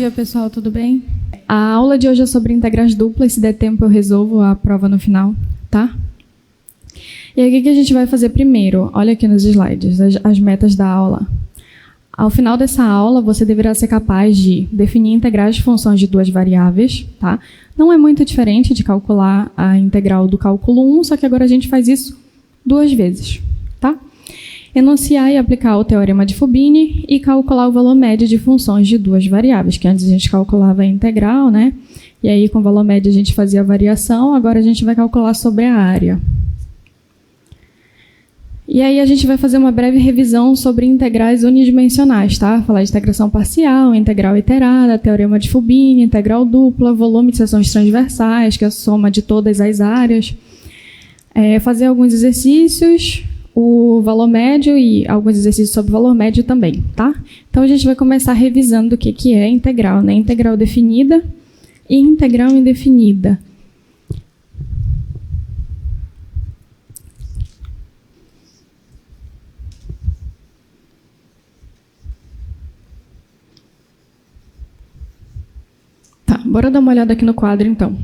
dia, pessoal, tudo bem? A aula de hoje é sobre integrais duplas, se der tempo eu resolvo a prova no final, tá? E aí o que a gente vai fazer primeiro? Olha aqui nos slides, as metas da aula. Ao final dessa aula, você deverá ser capaz de definir integrais de funções de duas variáveis, tá? Não é muito diferente de calcular a integral do cálculo 1, só que agora a gente faz isso duas vezes, tá? Enunciar e aplicar o teorema de Fubini e calcular o valor médio de funções de duas variáveis, que antes a gente calculava a integral, né? E aí com o valor médio a gente fazia a variação, agora a gente vai calcular sobre a área. E aí a gente vai fazer uma breve revisão sobre integrais unidimensionais, tá? Falar de integração parcial, integral iterada, teorema de Fubini, integral dupla, volume de seções transversais, que é a soma de todas as áreas. Fazer alguns exercícios, o valor médio e alguns exercícios sobre o valor médio também, tá? Então a gente vai começar revisando o que é integral, né? Integral definida e integral indefinida. Tá, bora dar uma olhada aqui no quadro, então.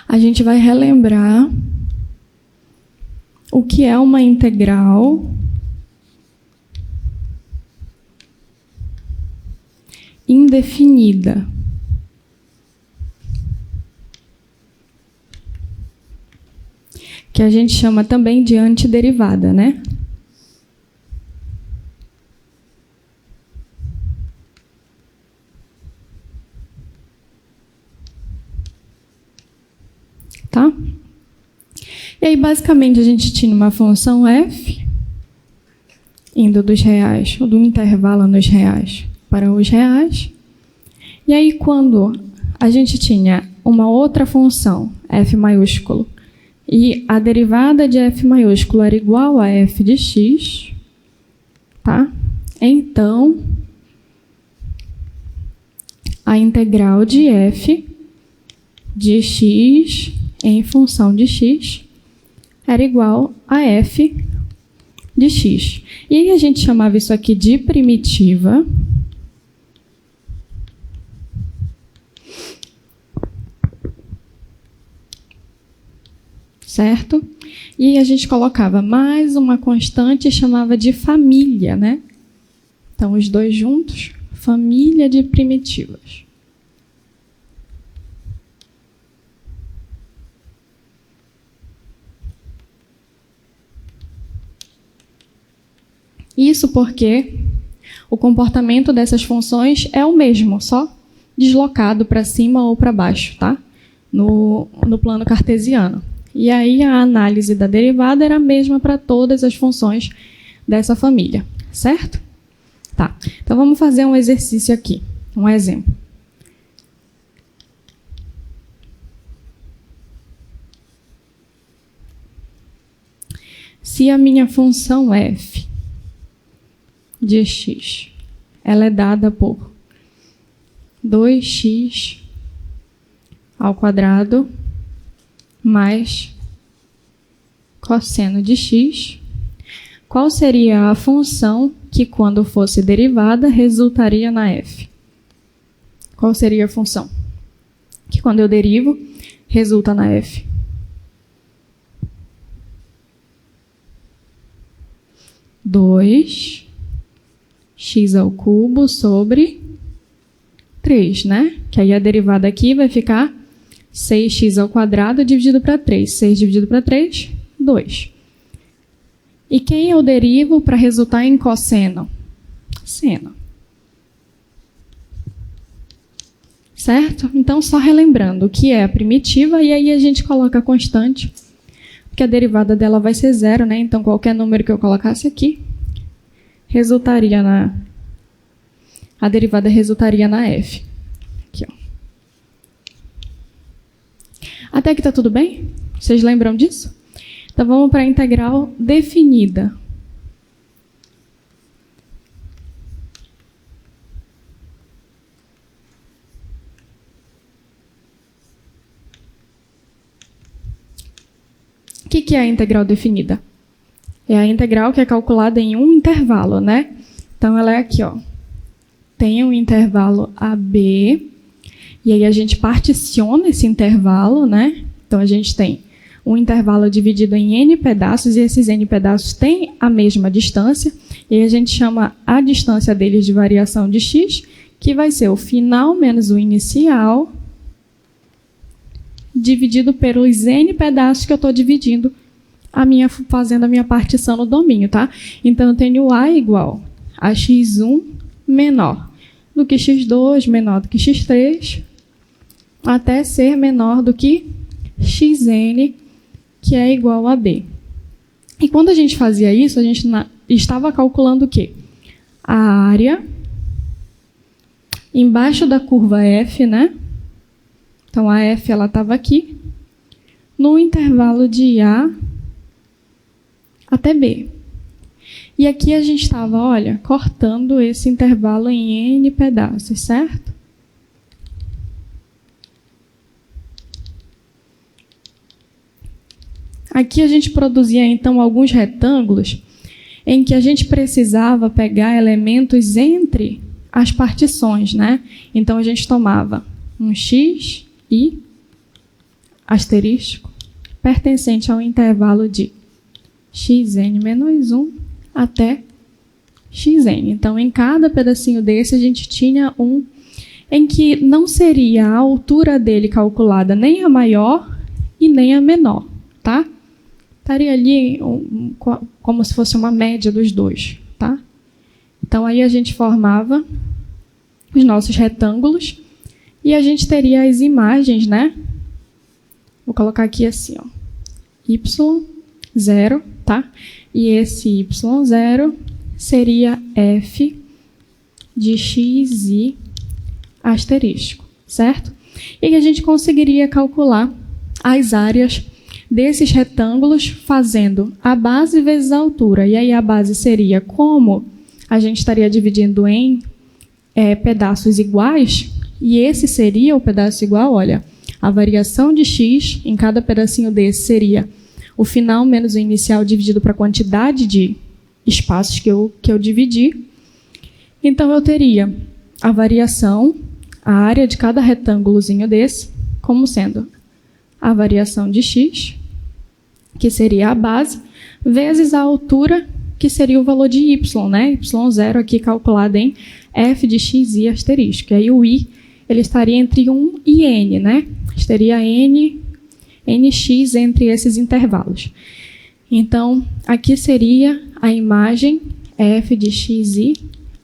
A gente vai relembrar o que é uma integral indefinida. Que a gente chama também de antiderivada, né? Tá? E aí, basicamente, a gente tinha uma função f, indo dos reais, ou do intervalo nos reais para os reais. E aí, quando a gente tinha uma outra função, f maiúsculo, e a derivada de f maiúsculo era igual a f de x, tá? Então, a integral de f de x em função de x era igual a f de x. E aí a gente chamava isso aqui de primitiva. Certo? E aí a gente colocava mais uma constante e chamava de família, né? Então, os dois juntos, família de primitivas. Isso porque o comportamento dessas funções é o mesmo, só deslocado para cima ou para baixo, tá? No plano cartesiano. E aí a análise da derivada era a mesma para todas as funções dessa família, certo? Tá, então vamos fazer um exercício aqui, um exemplo. Se a minha função f de x, ela é dada por 2x ao quadrado mais cosseno de x, qual seria a função que, quando fosse derivada, resultaria na f? Qual seria a função que, quando eu derivo, resulta na f? Dois x ao cubo sobre 3, né? Que aí a derivada aqui vai ficar 6x ao quadrado dividido para 3. 6 dividido para 3, 2. E quem eu derivo para resultar em cosseno? Seno. Certo? Então, só relembrando o que é a primitiva, e aí a gente coloca a constante, porque a derivada dela vai ser zero, né? Então, qualquer número que eu colocasse aqui, a derivada resultaria na f. Aqui, ó. Até aqui está tudo bem? Vocês lembram disso? Então, vamos para a integral definida. O que é a integral definida? É a integral que é calculada em um intervalo, né? Então, ela é aqui, ó. tem um intervalo AB, e aí a gente particiona esse intervalo, né? Então, a gente tem um intervalo dividido em N pedaços, e esses N pedaços têm a mesma distância, e aí a gente chama a distância deles de variação de x, que vai ser o final menos o inicial, dividido pelos N pedaços que eu estou dividindo, fazendo a minha partição no domínio, tá? Então, eu tenho A igual a x1 menor do que x2, menor do que x3, até ser menor do que xn, que é igual a b. E quando a gente fazia isso, a gente estava calculando o quê? A área embaixo da curva f, né? Então, a f ela estava aqui, no intervalo de A até B. E aqui a gente estava, olha, cortando esse intervalo em N pedaços, certo? Aqui a gente produzia, então, alguns retângulos em que a gente precisava pegar elementos entre as partições, né? Então, a gente tomava um x e asterisco pertencente ao intervalo de xn menos 1 até xn. Então, em cada pedacinho desse, a gente tinha um em que não seria a altura dele calculada nem a maior e nem a menor, tá? Estaria ali como se fosse uma média dos dois, tá? Então, aí a gente formava os nossos retângulos e a gente teria as imagens, né? Vou colocar aqui assim, ó. y0, tá? E esse y0 seria f de xi asterisco, certo? E a gente conseguiria calcular as áreas desses retângulos fazendo a base vezes a altura. E aí a base seria, como a gente estaria dividindo em pedaços iguais, e esse seria o pedaço igual, olha, a variação de x em cada pedacinho desse seria o final menos o inicial dividido para a quantidade de espaços que eu dividi. Então, eu teria a variação, a área de cada retângulozinho desse, como sendo a variação de x, que seria a base, vezes a altura, que seria o valor de y, né? y0 aqui calculado em f de xi asterisco. E aí o i, ele estaria entre 1 e n, né? Teria nx entre esses intervalos. Então, aqui seria a imagem f de xi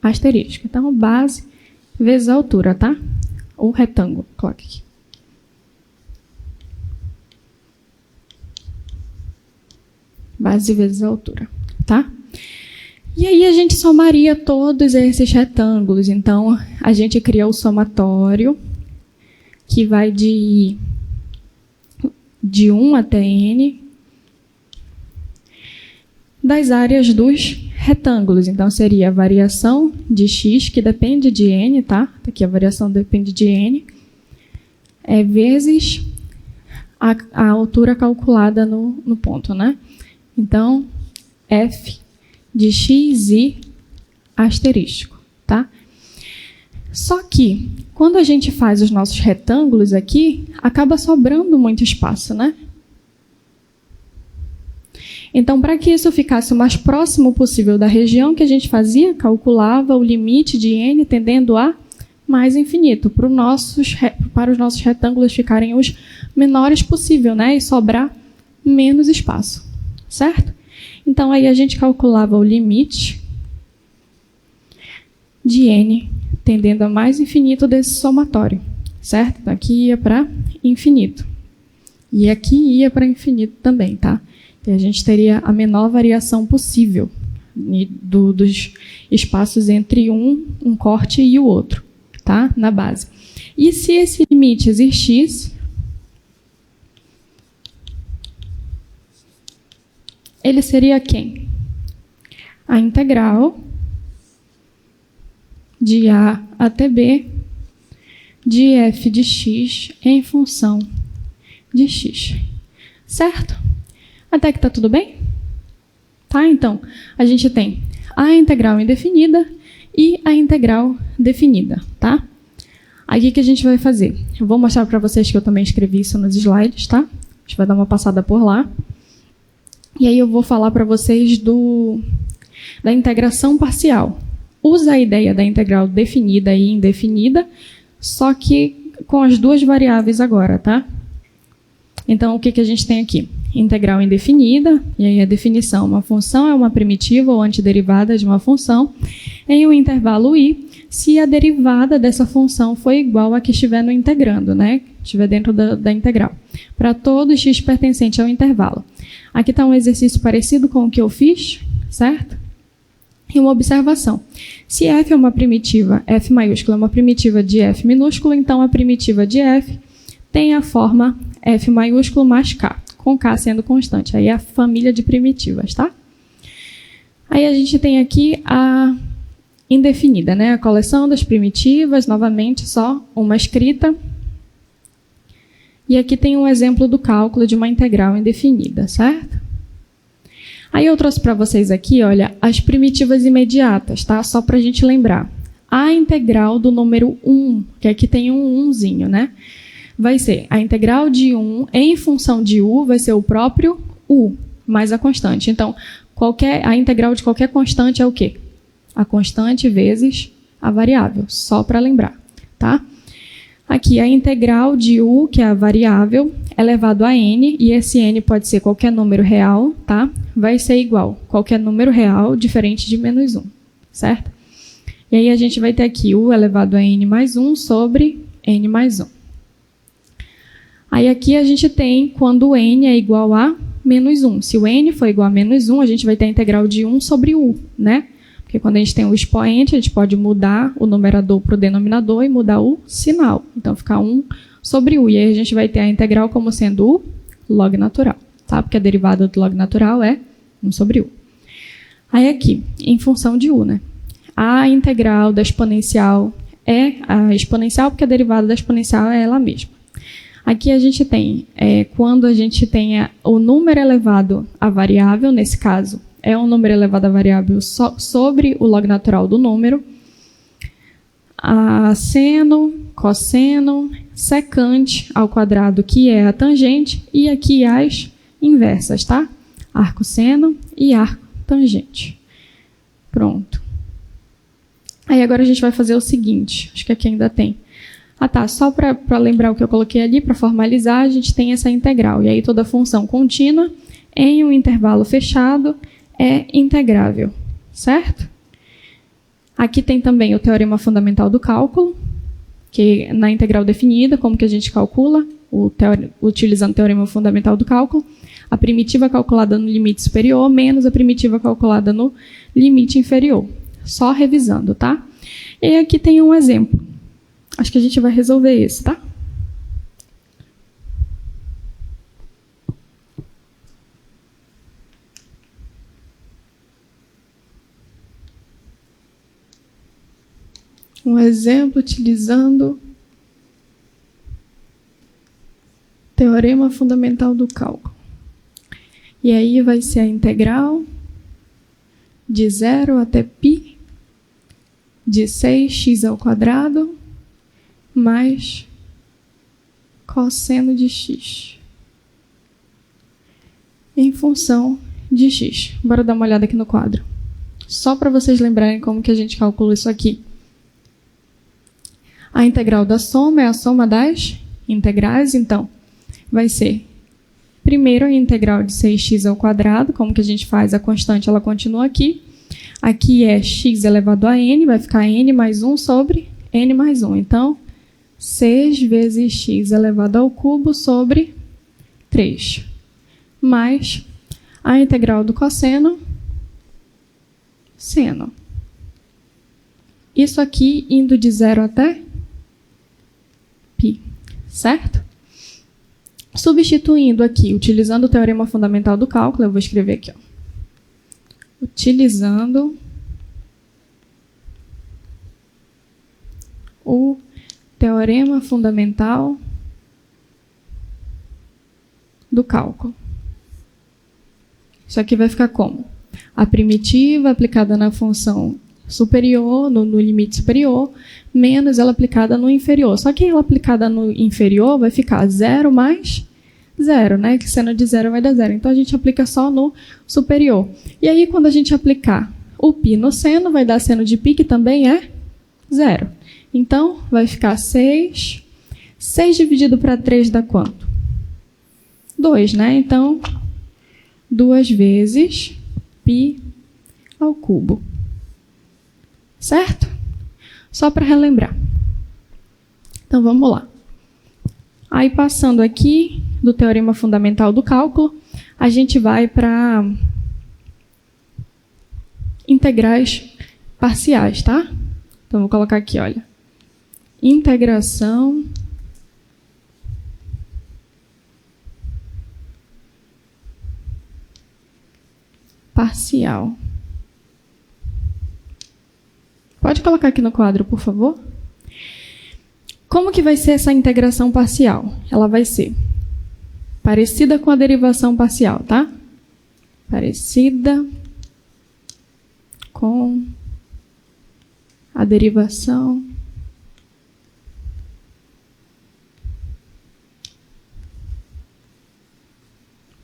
asterisco. Então, base vezes a altura, tá? O retângulo, coloque aqui. Base vezes a altura, tá? E aí a gente somaria todos esses retângulos. Então, a gente cria o somatório, que vai de 1 até n, das áreas dos retângulos. Então, seria a variação de x, que depende de n, tá? Aqui a variação depende de n, vezes a altura calculada no ponto, né? Então, f de xi asterisco, tá? Só que, quando a gente faz os nossos retângulos aqui, acaba sobrando muito espaço, né? Então, para que isso ficasse o mais próximo possível da região que a gente fazia, calculava o limite de n tendendo a mais infinito, para os nossos retângulos ficarem os menores possível, né? E sobrar menos espaço, certo? Então, aí a gente calculava o limite de n tendendo a mais infinito desse somatório, certo? Então, aqui ia para infinito. E aqui ia para infinito também, tá? E a gente teria a menor variação possível dos espaços entre um corte e o outro, tá? Na base. E se esse limite existisse, ele seria quem? A integral de A até B de f de x em função de x. Certo? Até que está tudo bem? Tá? Então, a gente tem a integral indefinida e a integral definida, tá? Aí o que a gente vai fazer? Eu vou mostrar para vocês que eu também escrevi isso nos slides, tá? A gente vai dar uma passada por lá. E aí eu vou falar para vocês da integração parcial. Usa a ideia da integral definida e indefinida, só que com as duas variáveis agora, tá? Então, o que a gente tem aqui? Integral indefinida, e aí a definição, uma função é uma primitiva ou antiderivada de uma função em um intervalo i, se a derivada dessa função for igual a que estiver no integrando, né? Estiver dentro da integral. Para todo x pertencente ao intervalo. Aqui está um exercício parecido com o que eu fiz, certo? E uma observação. Se f é uma primitiva, f maiúscula é uma primitiva de f minúsculo, então a primitiva de f tem a forma f maiúsculo mais k, com k sendo constante. Aí é a família de primitivas, tá? Aí a gente tem aqui a indefinida, né? A coleção das primitivas, novamente só uma escrita. E aqui tem um exemplo do cálculo de uma integral indefinida, certo? Aí eu trouxe para vocês aqui, olha, as primitivas imediatas, tá? Só para a gente lembrar. A integral do número 1, que aqui tem um 1zinho, né? Vai ser a integral de 1 em função de u, vai ser o próprio u, mais a constante. Então, a integral de qualquer constante é o quê? A constante vezes a variável, só para lembrar, tá? Aqui, a integral de u, que é a variável, elevado a n, e esse n pode ser qualquer número real, tá? Vai ser igual qualquer número real diferente de menos 1, certo? E aí a gente vai ter aqui u elevado a n mais 1 sobre n mais 1. Aí aqui a gente tem quando o n é igual a menos 1. Se o n for igual a menos 1, a gente vai ter a integral de 1 sobre u, né? Porque quando a gente tem o expoente, a gente pode mudar o numerador para o denominador e mudar o sinal. Então, fica 1 sobre u. E aí a gente vai ter a integral como sendo o log natural, tá? Porque a derivada do log natural é 1 sobre u. Aí aqui, em função de u, né? A integral da exponencial é a exponencial, porque a derivada da exponencial é ela mesma. Aqui a gente tem, quando a gente tem o número elevado à variável, nesse caso, é um número elevado à variável sobre o log natural do número, a seno, cosseno, secante ao quadrado, que é a tangente, e aqui as inversas, tá? Arco seno e arco tangente. Pronto. Aí agora a gente vai fazer o seguinte, acho que aqui ainda tem. Ah tá, só para lembrar o que eu coloquei ali, para formalizar, a gente tem essa integral. E aí toda função contínua em um intervalo fechado é integrável, certo? Aqui tem também o teorema fundamental do cálculo, que na integral definida, como que a gente calcula, utilizando o teorema fundamental do cálculo, a primitiva calculada no limite superior menos a primitiva calculada no limite inferior. Só revisando, tá? E aqui tem um exemplo. Acho que a gente vai resolver esse, tá? Um exemplo utilizando teorema fundamental do cálculo. E aí vai ser a integral de 0 até π de 6x ao quadrado mais cosseno de x em função de x. Bora dar uma olhada aqui no quadro. Só para vocês lembrarem como que a gente calcula isso aqui. A integral da soma é a soma das integrais, então vai ser primeiro a integral de 6x ao quadrado, como que a gente faz? A constante ela continua aqui. Aqui é x elevado a n, vai ficar n mais 1 sobre n mais 1. Então, 6 vezes x elevado ao cubo sobre 3. Mais a integral do cosseno, seno. Isso aqui indo de 0 até π, certo? Substituindo aqui, utilizando o teorema fundamental do cálculo, eu vou escrever aqui, ó. Utilizando o teorema fundamental do cálculo. Isso aqui vai ficar como? A primitiva aplicada na função superior, no limite superior, menos ela aplicada no inferior. Só que ela aplicada no inferior vai ficar 0 mais 0, né? Que seno de 0 vai dar 0. Então, a gente aplica só no superior. E aí, quando a gente aplicar o π no seno, vai dar seno de π, que também é 0. Então, vai ficar 6. 6 dividido para 3 dá quanto? 2, né? Então, 2 vezes π ao cubo. Certo? Só para relembrar. Então, vamos lá. Aí, passando aqui do teorema fundamental do cálculo, a gente vai para integrais parciais, tá? Então, vou colocar aqui, olha. Integração parcial. Pode colocar aqui no quadro, por favor? Como que vai ser essa integração parcial? Ela vai ser parecida com a derivação parcial, tá? Parecida com a derivação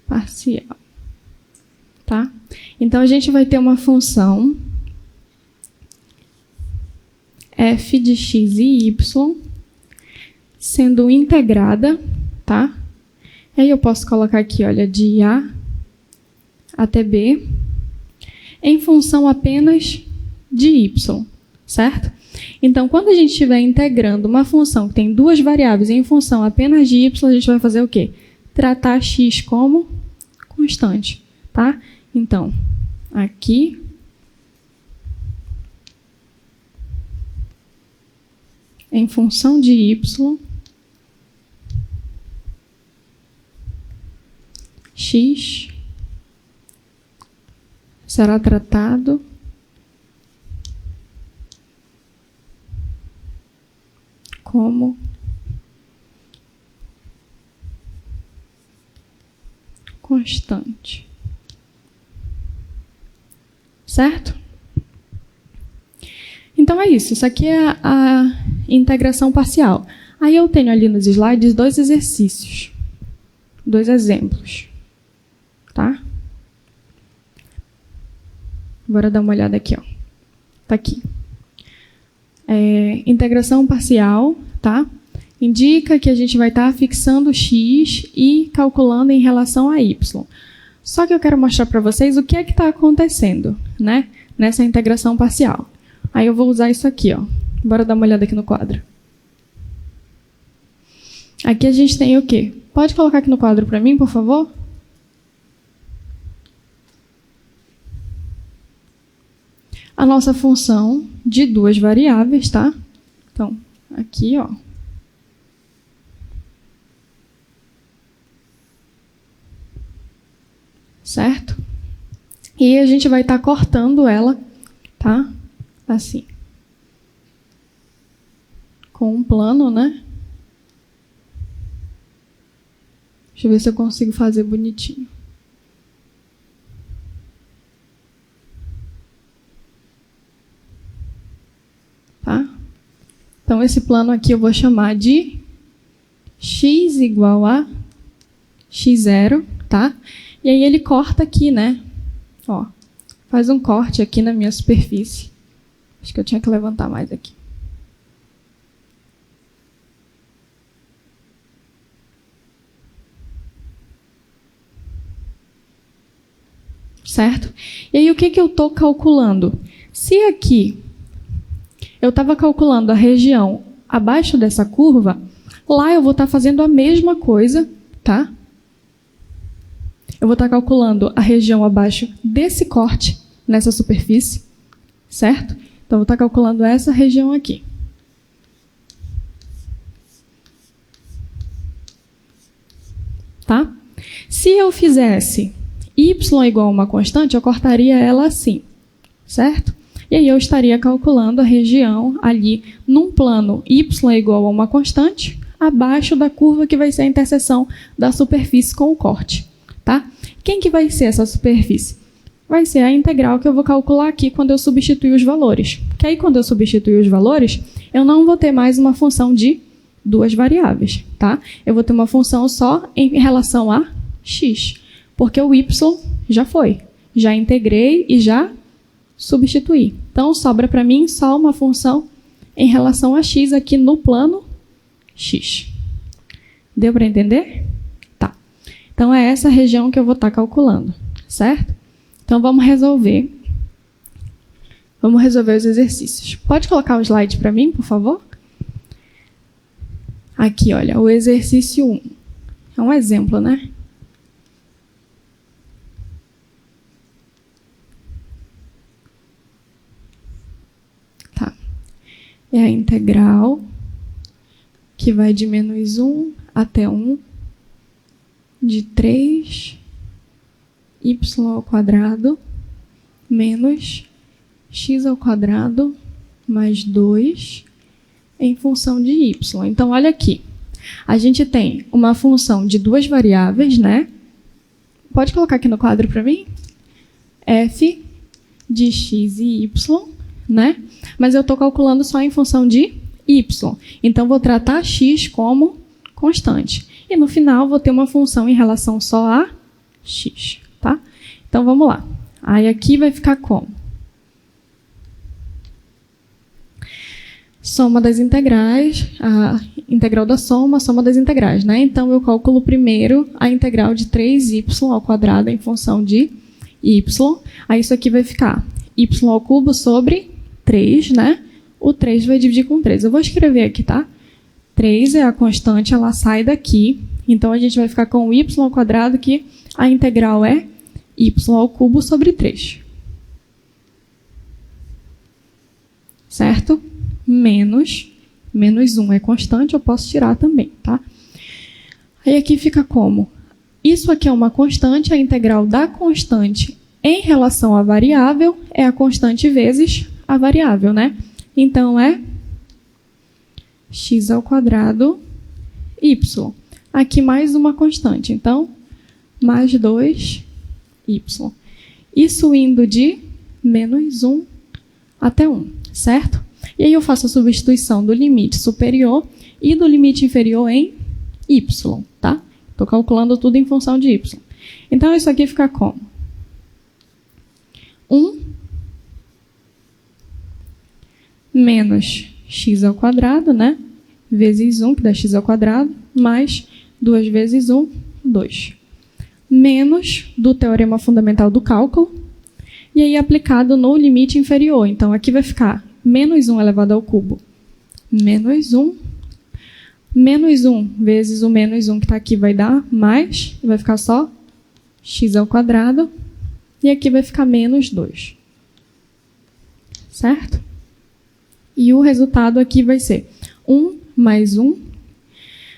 parcial, tá? Então, a gente vai ter uma função f de x e y sendo integrada, tá? E aí eu posso colocar aqui, olha, de A até B em função apenas de y, certo? Então, quando a gente estiver integrando uma função que tem duas variáveis em função apenas de y, a gente vai fazer o quê? Tratar x como constante, tá? Então, aqui em função de y, x será tratado como constante. Certo? Então, é isso. Isso aqui é a integração parcial. Aí eu tenho ali nos slides 2 exercícios. 2 exemplos. Tá? Bora dar uma olhada aqui, ó. Tá aqui. Integração parcial, tá? Indica que a gente vai estar fixando x e calculando em relação a y. Só que eu quero mostrar para vocês o que é que está acontecendo, né? Nessa integração parcial. Aí eu vou usar isso aqui, ó. Bora dar uma olhada aqui no quadro. Aqui a gente tem o quê? Pode colocar aqui no quadro para mim, por favor? A nossa função de duas variáveis, tá? Então, aqui, ó. Certo? E a gente vai estar cortando ela, tá? Assim. Com um plano, né? Deixa eu ver se eu consigo fazer bonitinho. Tá? Então, esse plano aqui eu vou chamar de x igual a x0, tá? E aí ele corta aqui, né? Ó, faz um corte aqui na minha superfície. Acho que eu tinha que levantar mais aqui. Certo? E aí o que eu estou calculando? Se aqui eu estava calculando a região abaixo dessa curva, lá eu vou estar fazendo a mesma coisa, tá? Eu vou estar calculando a região abaixo desse corte, nessa superfície, certo? Então, eu vou estar calculando essa região aqui. Tá? Se eu fizesse y igual a uma constante, eu cortaria ela assim, certo? E aí eu estaria calculando a região ali num plano y igual a uma constante, abaixo da curva que vai ser a interseção da superfície com o corte. Tá? Quem que vai ser essa superfície? vai ser a integral que eu vou calcular aqui quando eu substituir os valores. Que aí, quando eu substituir os valores, eu não vou ter mais uma função de duas variáveis, tá? Eu vou ter uma função só em relação a x, porque o y já foi. Já integrei e já substituí. Então, sobra para mim só uma função em relação a x aqui no plano x. Deu para entender? Tá. Então, é essa região que eu vou estar calculando, certo? Então, vamos resolver. Vamos resolver os exercícios. Pode colocar o slide para mim, por favor? Aqui, olha, o exercício 1. É um exemplo, né? Tá. É a integral que vai de menos 1 até 1 de 3y ao quadrado menos x ao quadrado mais 2 em função de y. Então, olha aqui. A gente tem uma função de duas variáveis, né? Pode colocar aqui no quadro para mim? F de x e y, né? Mas eu estou calculando só em função de y. Então, vou tratar x como constante. E no final, vou ter uma função em relação só a x, tá? Então, vamos lá. Aí, aqui vai ficar como? Soma das integrais, a integral da soma, soma das integrais, né? Então, eu calculo primeiro a integral de 3y ao quadrado em função de y. Aí, isso aqui vai ficar y ao cubo sobre 3, né? O 3 vai dividir com 3. Eu vou escrever aqui, tá? 3 é a constante, ela sai daqui. Então, a gente vai ficar com y ao quadrado, que a integral é y ao cubo sobre 3. Certo? Menos 1 é constante, eu posso tirar também, tá? Aí aqui fica como? Isso aqui é uma constante, a integral da constante em relação à variável é a constante vezes a variável, né? Então, é x ao quadrado y. Aqui mais uma constante, então, mais 2y. Isso indo de menos 1 até 1, certo? E aí eu faço a substituição do limite superior e do limite inferior em y, tá? Estou calculando tudo em função de y. Então, isso aqui fica como? 1 menos x ao quadrado, né? Vezes 1, que dá x ao quadrado, mais 2 vezes 1, 2. Menos do teorema fundamental do cálculo, e aí aplicado no limite inferior. Então, aqui vai ficar menos 1 elevado ao cubo, menos 1 vezes o menos 1 que está aqui vai dar mais, vai ficar só x ao quadrado, e aqui vai ficar menos 2. Certo? E o resultado aqui vai ser 1 mais 1.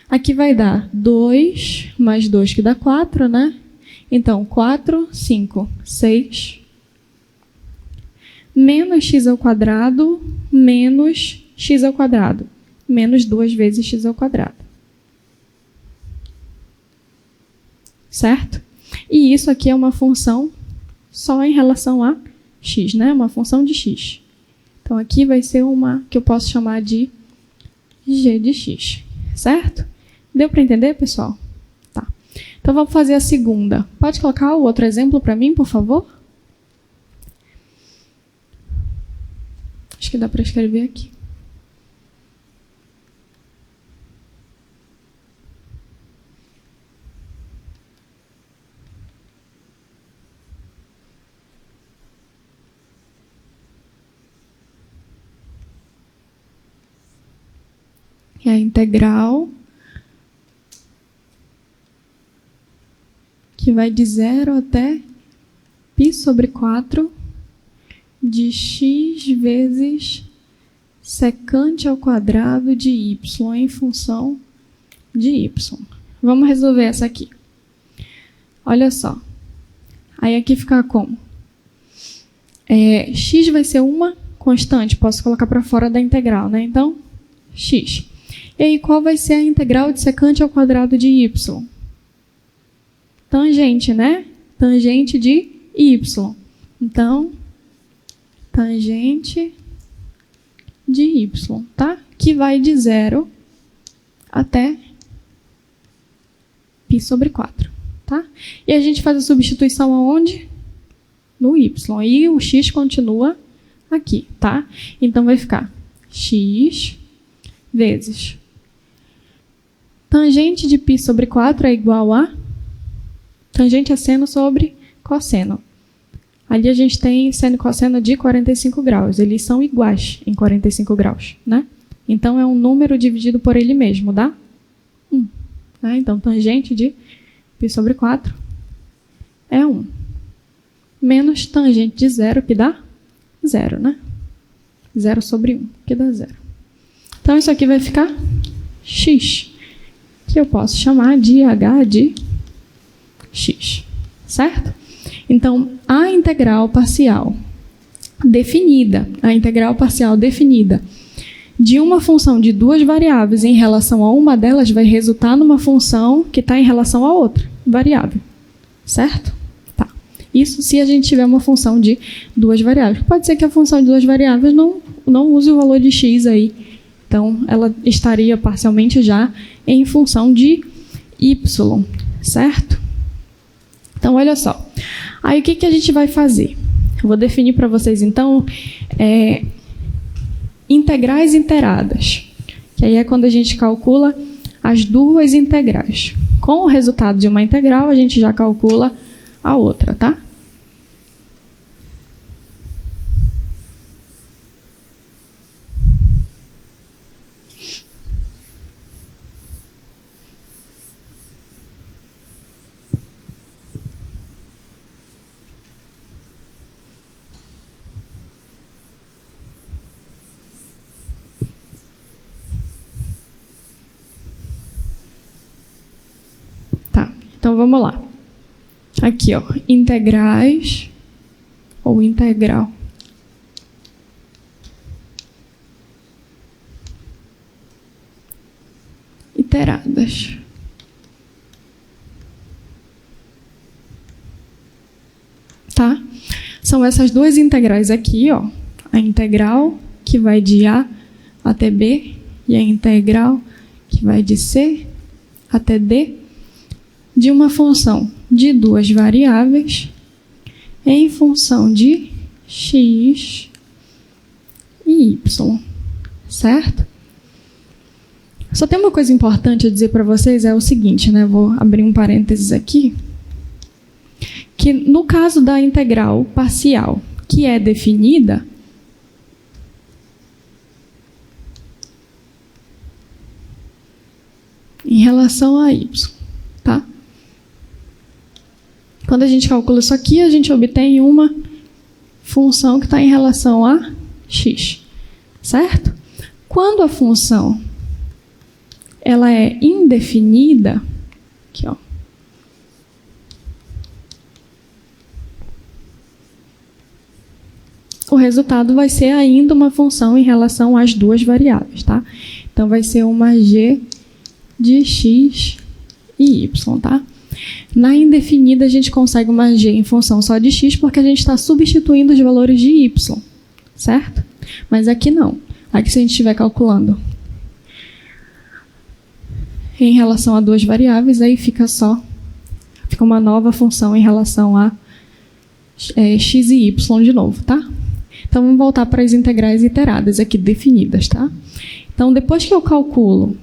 Aqui vai dar 2 mais 2, que dá 4, né? Então, 4, 5, 6. Menos x ao quadrado, menos x ao quadrado. Menos 2 vezes x ao quadrado. Certo? E isso aqui é uma função só em relação a x, né? Uma função de x. Então, aqui vai ser uma que eu posso chamar de g de x. Certo? Deu para entender, pessoal? Tá. Então, vamos fazer a segunda. Pode colocar o outro exemplo para mim, por favor? Acho que dá para escrever aqui. É a integral que vai de 0 até π sobre 4 de x vezes secante ao quadrado de y em função de y. Vamos resolver essa aqui. Olha só. Aí aqui fica como? X vai ser uma constante, posso colocar para fora da integral, né? Então, x. E aí, qual vai ser a integral de secante ao quadrado de y? Tangente, né? Tangente de y. Então, tangente de y, tá? Que vai de 0 até π sobre 4, tá? E a gente faz a substituição aonde? No y. E o x continua aqui, tá? Então, vai ficar x vezes tangente de π sobre 4 é igual a tangente a seno sobre cosseno. Ali a gente tem seno e cosseno de 45 graus. Eles são iguais em 45 graus, né? Então, é um número dividido por ele mesmo, dá 1. Né? Então, tangente de π sobre 4 é 1. Menos tangente de 0, que dá 0, né? 0 sobre 1, que dá 0. Então, isso aqui vai ficar x, que eu posso chamar de h de x, certo? Então, a integral parcial definida de uma função de duas variáveis em relação a uma delas vai resultar numa função que está em relação a outra variável, certo? Tá. Isso se a gente tiver uma função de duas variáveis. Pode ser que a função de duas variáveis não use o valor de x aí. Então, ela estaria parcialmente já em função de y, certo? Então, olha só. Aí, o que a gente vai fazer? Eu vou definir para vocês, então, integrais inteiradas. Que aí é quando a gente calcula as duas integrais. Com o resultado de uma integral, a gente já calcula a outra, tá? Então, vamos lá. Aqui, ó, integrais ou integral. Iteradas. Tá? São essas duas integrais aqui, ó. A integral que vai de A até B e a integral que vai de C até D de uma função de duas variáveis em função de x e y, certo? Só tem uma coisa importante a dizer para vocês, é o seguinte, né? Vou abrir um parênteses aqui, que no caso da integral parcial que é definida, em relação a y, tá? Quando a gente calcula isso aqui, a gente obtém uma função que está em relação a x, certo? Quando a função ela é indefinida, aqui, ó, o resultado vai ser ainda uma função em relação às duas variáveis, tá? Então, vai ser uma g de x e y, tá? Na indefinida, a gente consegue uma g em função só de x, porque a gente está substituindo os valores de y, certo? Mas aqui não. Aqui, se a gente estiver calculando em relação a duas variáveis, aí fica uma nova função em relação a x e y de novo, tá? Então, vamos voltar para as integrais iteradas aqui definidas, tá? Então, depois que eu calculo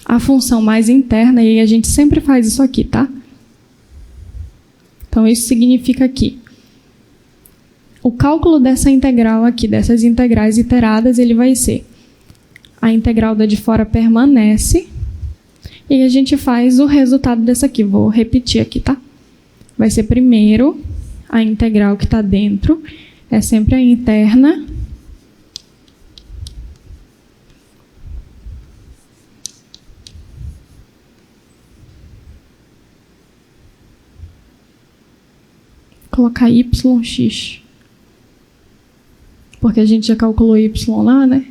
a função mais interna, e a gente sempre faz isso aqui, tá? Então, isso significa que o cálculo dessa integral aqui, dessas integrais iteradas, ele vai ser a integral da de fora permanece e a gente faz o resultado dessa aqui. Vou repetir aqui, tá? Vai ser primeiro a integral que está dentro, é sempre a interna. Colocar yx, porque a gente já calculou y lá, né?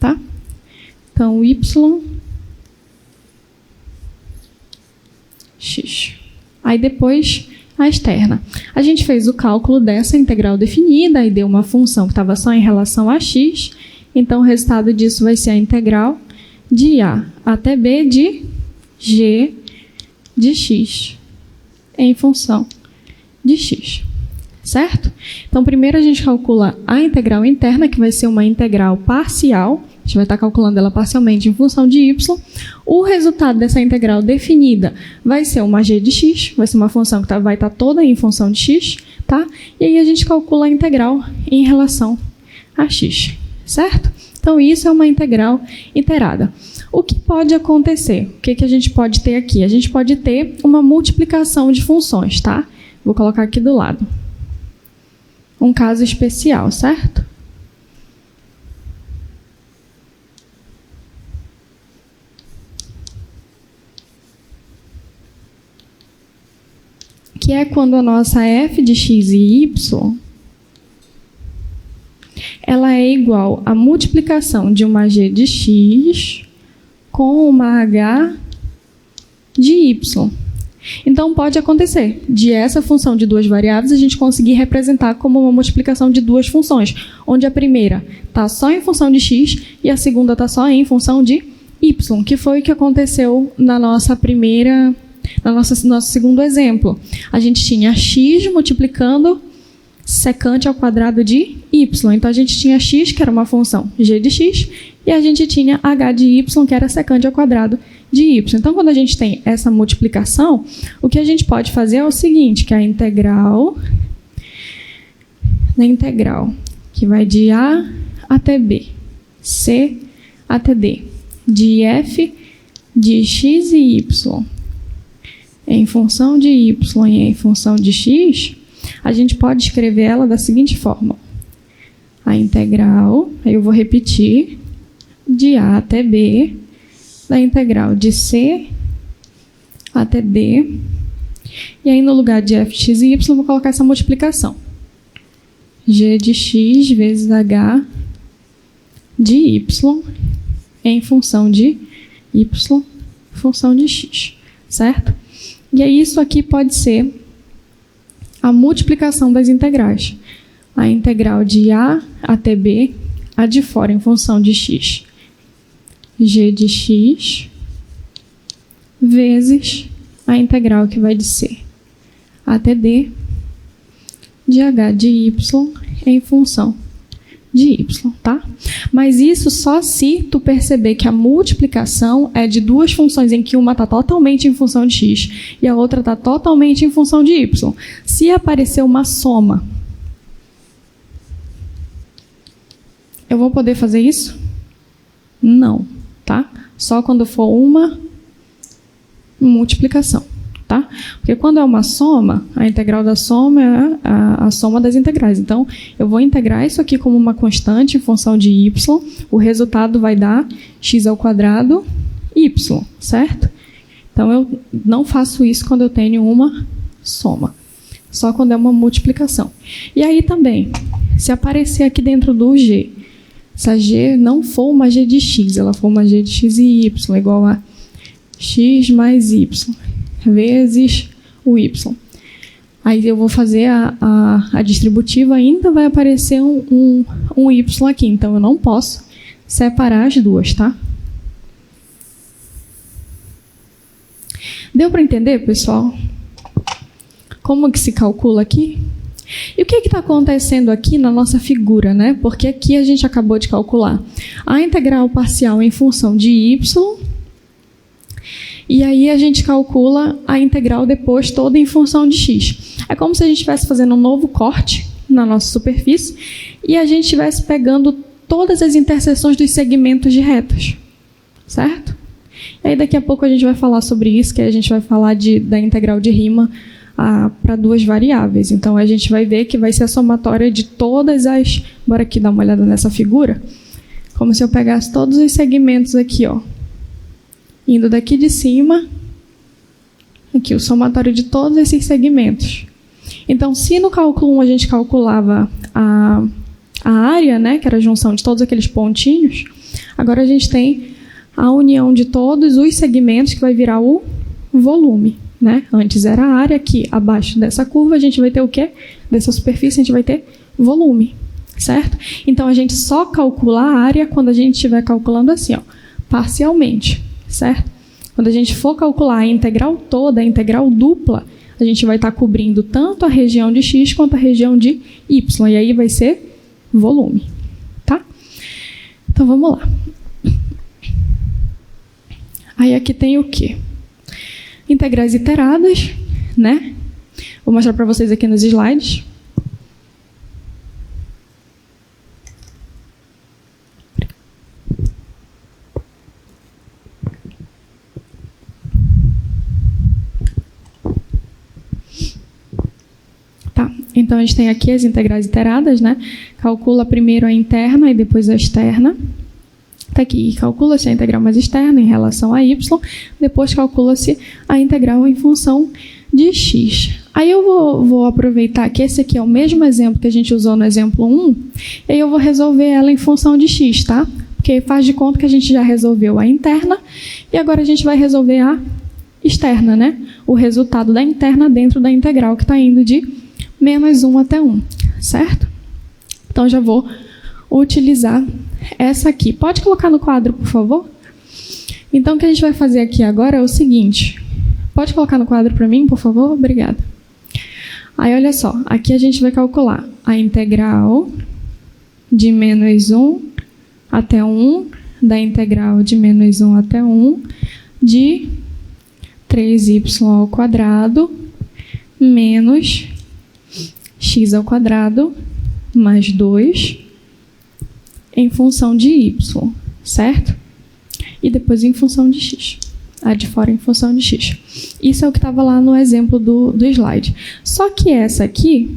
Tá? Então, y x. Aí depois a externa. A gente fez o cálculo dessa integral definida e deu uma função que estava só em relação a x. Então, o resultado disso vai ser a integral de a até b de g de x em função de x. Certo? Então, primeiro a gente calcula a integral interna, que vai ser uma integral parcial. A gente vai estar calculando ela parcialmente em função de y. O resultado dessa integral definida vai ser uma g de x, vai ser uma função que vai estar toda em função de x, tá? E aí a gente calcula a integral em relação a x, certo? Então, isso é uma integral integrada. O que pode acontecer? O que a gente pode ter aqui? A gente pode ter uma multiplicação de funções, tá? Vou colocar aqui do lado. Um caso especial, certo? Que é quando a nossa f de x e y ela é igual à multiplicação de uma g de x com uma h de y. Então, pode acontecer de essa função de duas variáveis a gente conseguir representar como uma multiplicação de duas funções, onde a primeira está só em função de x e a segunda está só em função de y, que foi o que aconteceu na nossa primeira, nosso segundo exemplo. A gente tinha x multiplicando secante ao quadrado de y. Então, a gente tinha x, que era uma função g de x, e a gente tinha h de y, que era secante ao quadrado de y. Então, quando a gente tem essa multiplicação, o que a gente pode fazer é o seguinte, que a integral da integral, que vai de a até b, c até d, de f de x e y em função de y e em função de x, a gente pode escrever ela da seguinte forma. A integral, aí eu vou repetir, de a até b, da integral de c até d, e aí no lugar de f de x e y, eu vou colocar essa multiplicação. G de x vezes h de y em função de y, função de x, certo? E aí isso aqui pode ser a multiplicação das integrais. A integral de a até b, a de fora em função de x, g de x, vezes a integral que vai de c até d, de h de y em função de y, tá? Mas isso só se tu perceber que a multiplicação é de duas funções em que uma está totalmente em função de x e a outra está totalmente em função de y. Se aparecer uma soma, eu vou poder fazer isso? Não, tá? Só quando for uma multiplicação, tá? Porque quando é uma soma, a integral da soma é a soma das integrais. Então, eu vou integrar isso aqui como uma constante em função de y, o resultado vai dar x ao quadrado y, certo? Então, eu não faço isso quando eu tenho uma soma, só quando é uma multiplicação. E aí também, se aparecer aqui dentro do g, se a g não for uma g de x, ela for uma g de x e y igual a x mais y vezes o y. Aí eu vou fazer a distributiva, ainda vai aparecer um y aqui, então eu não posso separar as duas, tá? Deu para entender, pessoal? Como que se calcula aqui? E o que está acontecendo aqui na nossa figura, né? Porque aqui a gente acabou de calcular a integral parcial em função de y, e aí a gente calcula a integral depois toda em função de x. É como se a gente estivesse fazendo um novo corte na nossa superfície e a gente estivesse pegando todas as interseções dos segmentos de retas, certo? E aí daqui a pouco a gente vai falar sobre isso, que a gente vai falar da integral de Riemann para duas variáveis. Então, a gente vai ver que vai ser a somatória de todas as... Bora aqui dar uma olhada nessa figura. Como se eu pegasse todos os segmentos aqui, ó. Indo daqui de cima, aqui o somatório de todos esses segmentos. Então, se no cálculo 1 a gente calculava a área, né, que era a junção de todos aqueles pontinhos, agora a gente tem a união de todos os segmentos, que vai virar o volume né? Antes era a área, aqui abaixo dessa curva a gente vai ter o quê? Dessa superfície a gente vai ter volume, certo? Então a gente só calcula a área quando a gente estiver calculando assim, ó, parcialmente, certo? Quando a gente for calcular a integral toda, a integral dupla, a gente vai estar cobrindo tanto a região de x quanto a região de y, e aí vai ser volume, tá? Então vamos lá. Aí aqui tem o quê? Integrais iteradas, né? Vou mostrar para vocês aqui nos slides. Tá, então a gente tem aqui as integrais iteradas, né? Calcula primeiro a interna e depois a externa. Tá aqui, calcula-se a integral mais externa em relação a y, depois calcula-se a integral em função de x. Aí eu vou aproveitar que esse aqui é o mesmo exemplo que a gente usou no exemplo 1, e aí eu vou resolver ela em função de x, tá? Porque faz de conta que a gente já resolveu a interna, e agora a gente vai resolver a externa, né? O resultado da interna dentro da integral, que está indo de menos 1 até 1, certo? Então já vou utilizar essa aqui. Pode colocar no quadro, por favor? Então, o que a gente vai fazer aqui agora é o seguinte. Pode colocar no quadro para mim, por favor? Obrigada. Aí, olha só. Aqui a gente vai calcular a integral de menos 1 até 1, da integral de menos 1 até 1, de 3y ao quadrado menos x ao quadrado mais 2 em função de y, certo? E depois em função de x. A de fora em função de x. Isso é o que estava lá no exemplo do slide. Só que essa aqui,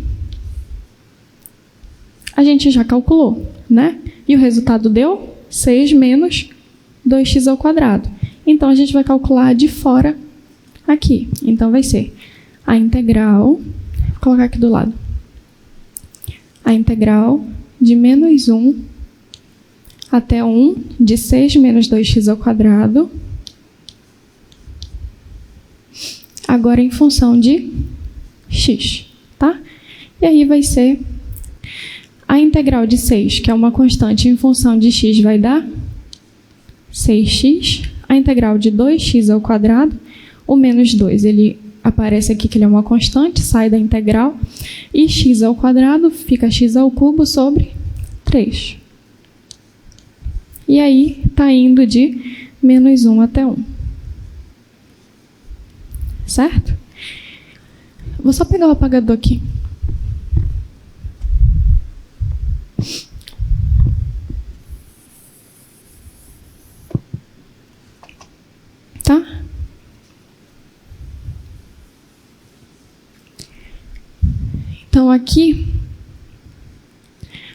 a gente já calculou, né? E o resultado deu 6 menos 2x ao quadrado. Então, a gente vai calcular a de fora aqui. Então, vai ser a integral, vou colocar aqui do lado, a integral de menos 1 até 1 de 6 menos 2x ao quadrado, agora em função de x, tá? E aí vai ser a integral de 6, que é uma constante em função de x, vai dar 6x. A integral de 2x ao quadrado, o menos 2, ele aparece aqui que ele é uma constante, sai da integral, e x ao quadrado fica x ao cubo sobre 3. E aí, está indo de menos 1 até 1. Certo? Vou só pegar o apagador aqui. Tá? Então, aqui,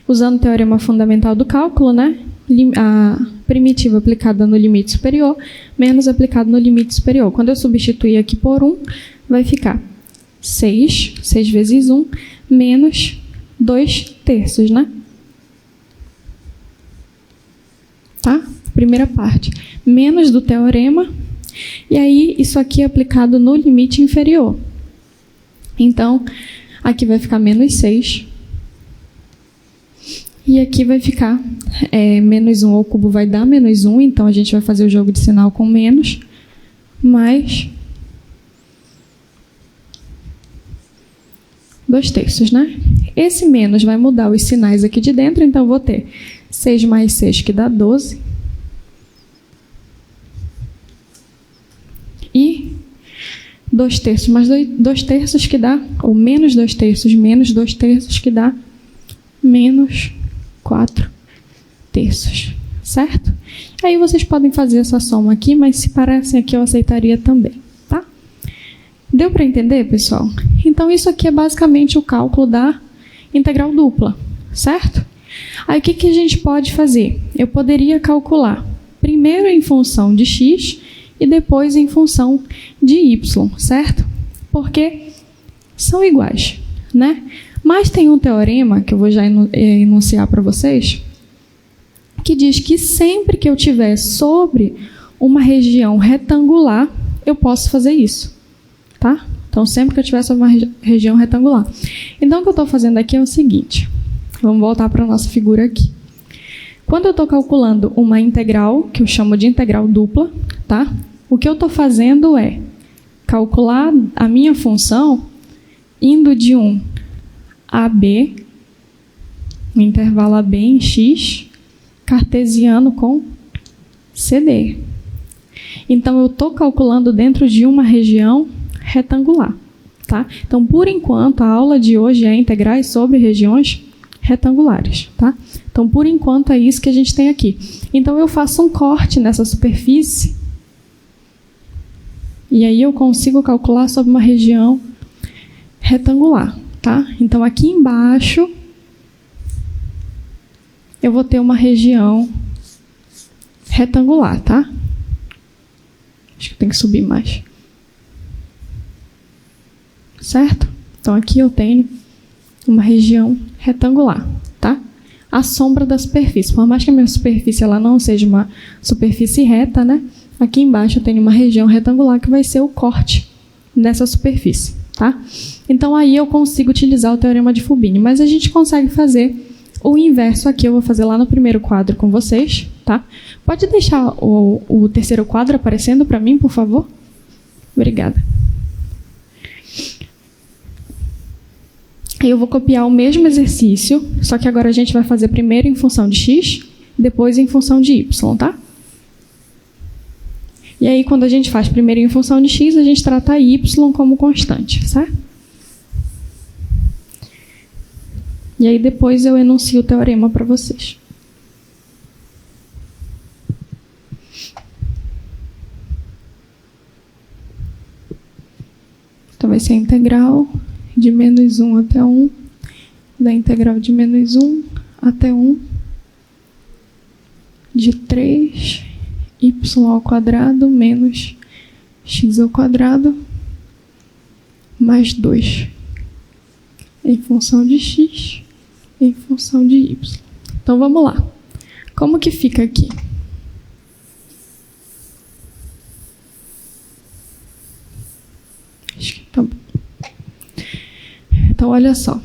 usando o teorema fundamental do cálculo, né? A primitiva aplicada no limite superior, menos aplicado no limite superior. Quando eu substituir aqui por 1, vai ficar 6 vezes 1, menos 2 terços, né? Tá? Primeira parte. Menos do teorema, e aí isso aqui é aplicado no limite inferior. Então, aqui vai ficar menos 6. E aqui vai ficar menos 1 ao cubo vai dar menos 1, então a gente vai fazer o jogo de sinal com menos, mais 2 terços, né? Esse menos vai mudar os sinais aqui de dentro, então eu vou ter 6 mais 6, que dá 12. E 2 terços mais 2 terços, que dá, ou menos 2 terços, menos 2 terços, que dá menos 4 terços, certo? Aí vocês podem fazer essa soma aqui, mas se parecem aqui eu aceitaria também, tá? Deu para entender, pessoal? Então, isso aqui é basicamente o cálculo da integral dupla, certo? Aí, o que a gente pode fazer? Eu poderia calcular primeiro em função de x e depois em função de y, certo? Porque são iguais, né? Mas tem um teorema, que eu vou já enunciar para vocês, que diz que sempre que eu tiver sobre uma região retangular, eu posso fazer isso. tá? Então, sempre que eu tiver sobre uma região retangular. Então, o que eu estou fazendo aqui é o seguinte. Vamos voltar para a nossa figura aqui. Quando eu estou calculando uma integral, que eu chamo de integral dupla, tá? O que eu estou fazendo é calcular a minha função indo de um AB, um intervalo AB em x, cartesiano com CD. Então, eu estou calculando dentro de uma região retangular, tá? Então, por enquanto, a aula de hoje é integrais sobre regiões retangulares, tá? Então, por enquanto, é isso que a gente tem aqui. Então, eu faço um corte nessa superfície e aí eu consigo calcular sobre uma região retangular, tá? Então, aqui embaixo, eu vou ter uma região retangular, tá? Acho que eu tenho que subir mais. Certo? Então, aqui eu tenho uma região retangular, tá? A sombra da superfície. Por mais que a minha superfície ela não seja uma superfície reta, né? Aqui embaixo eu tenho uma região retangular que vai ser o corte dessa superfície, tá? Então, aí eu consigo utilizar o teorema de Fubini. Mas a gente consegue fazer o inverso aqui. Eu vou fazer lá no primeiro quadro com vocês, tá? Pode deixar o terceiro quadro aparecendo para mim, por favor? Obrigada. Eu vou copiar o mesmo exercício, só que agora a gente vai fazer primeiro em função de x, depois em função de y, tá? E aí, quando a gente faz primeiro em função de x, a gente trata y como constante, certo? E aí, depois eu enuncio o teorema para vocês. Então, vai ser a integral de menos 1 até 1, da integral de menos 1 até 1, de 3, y ao quadrado menos x ao quadrado, mais 2, em função de x, em função de y. Então, vamos lá. Como que fica aqui? Acho que tá bom. Então, olha só.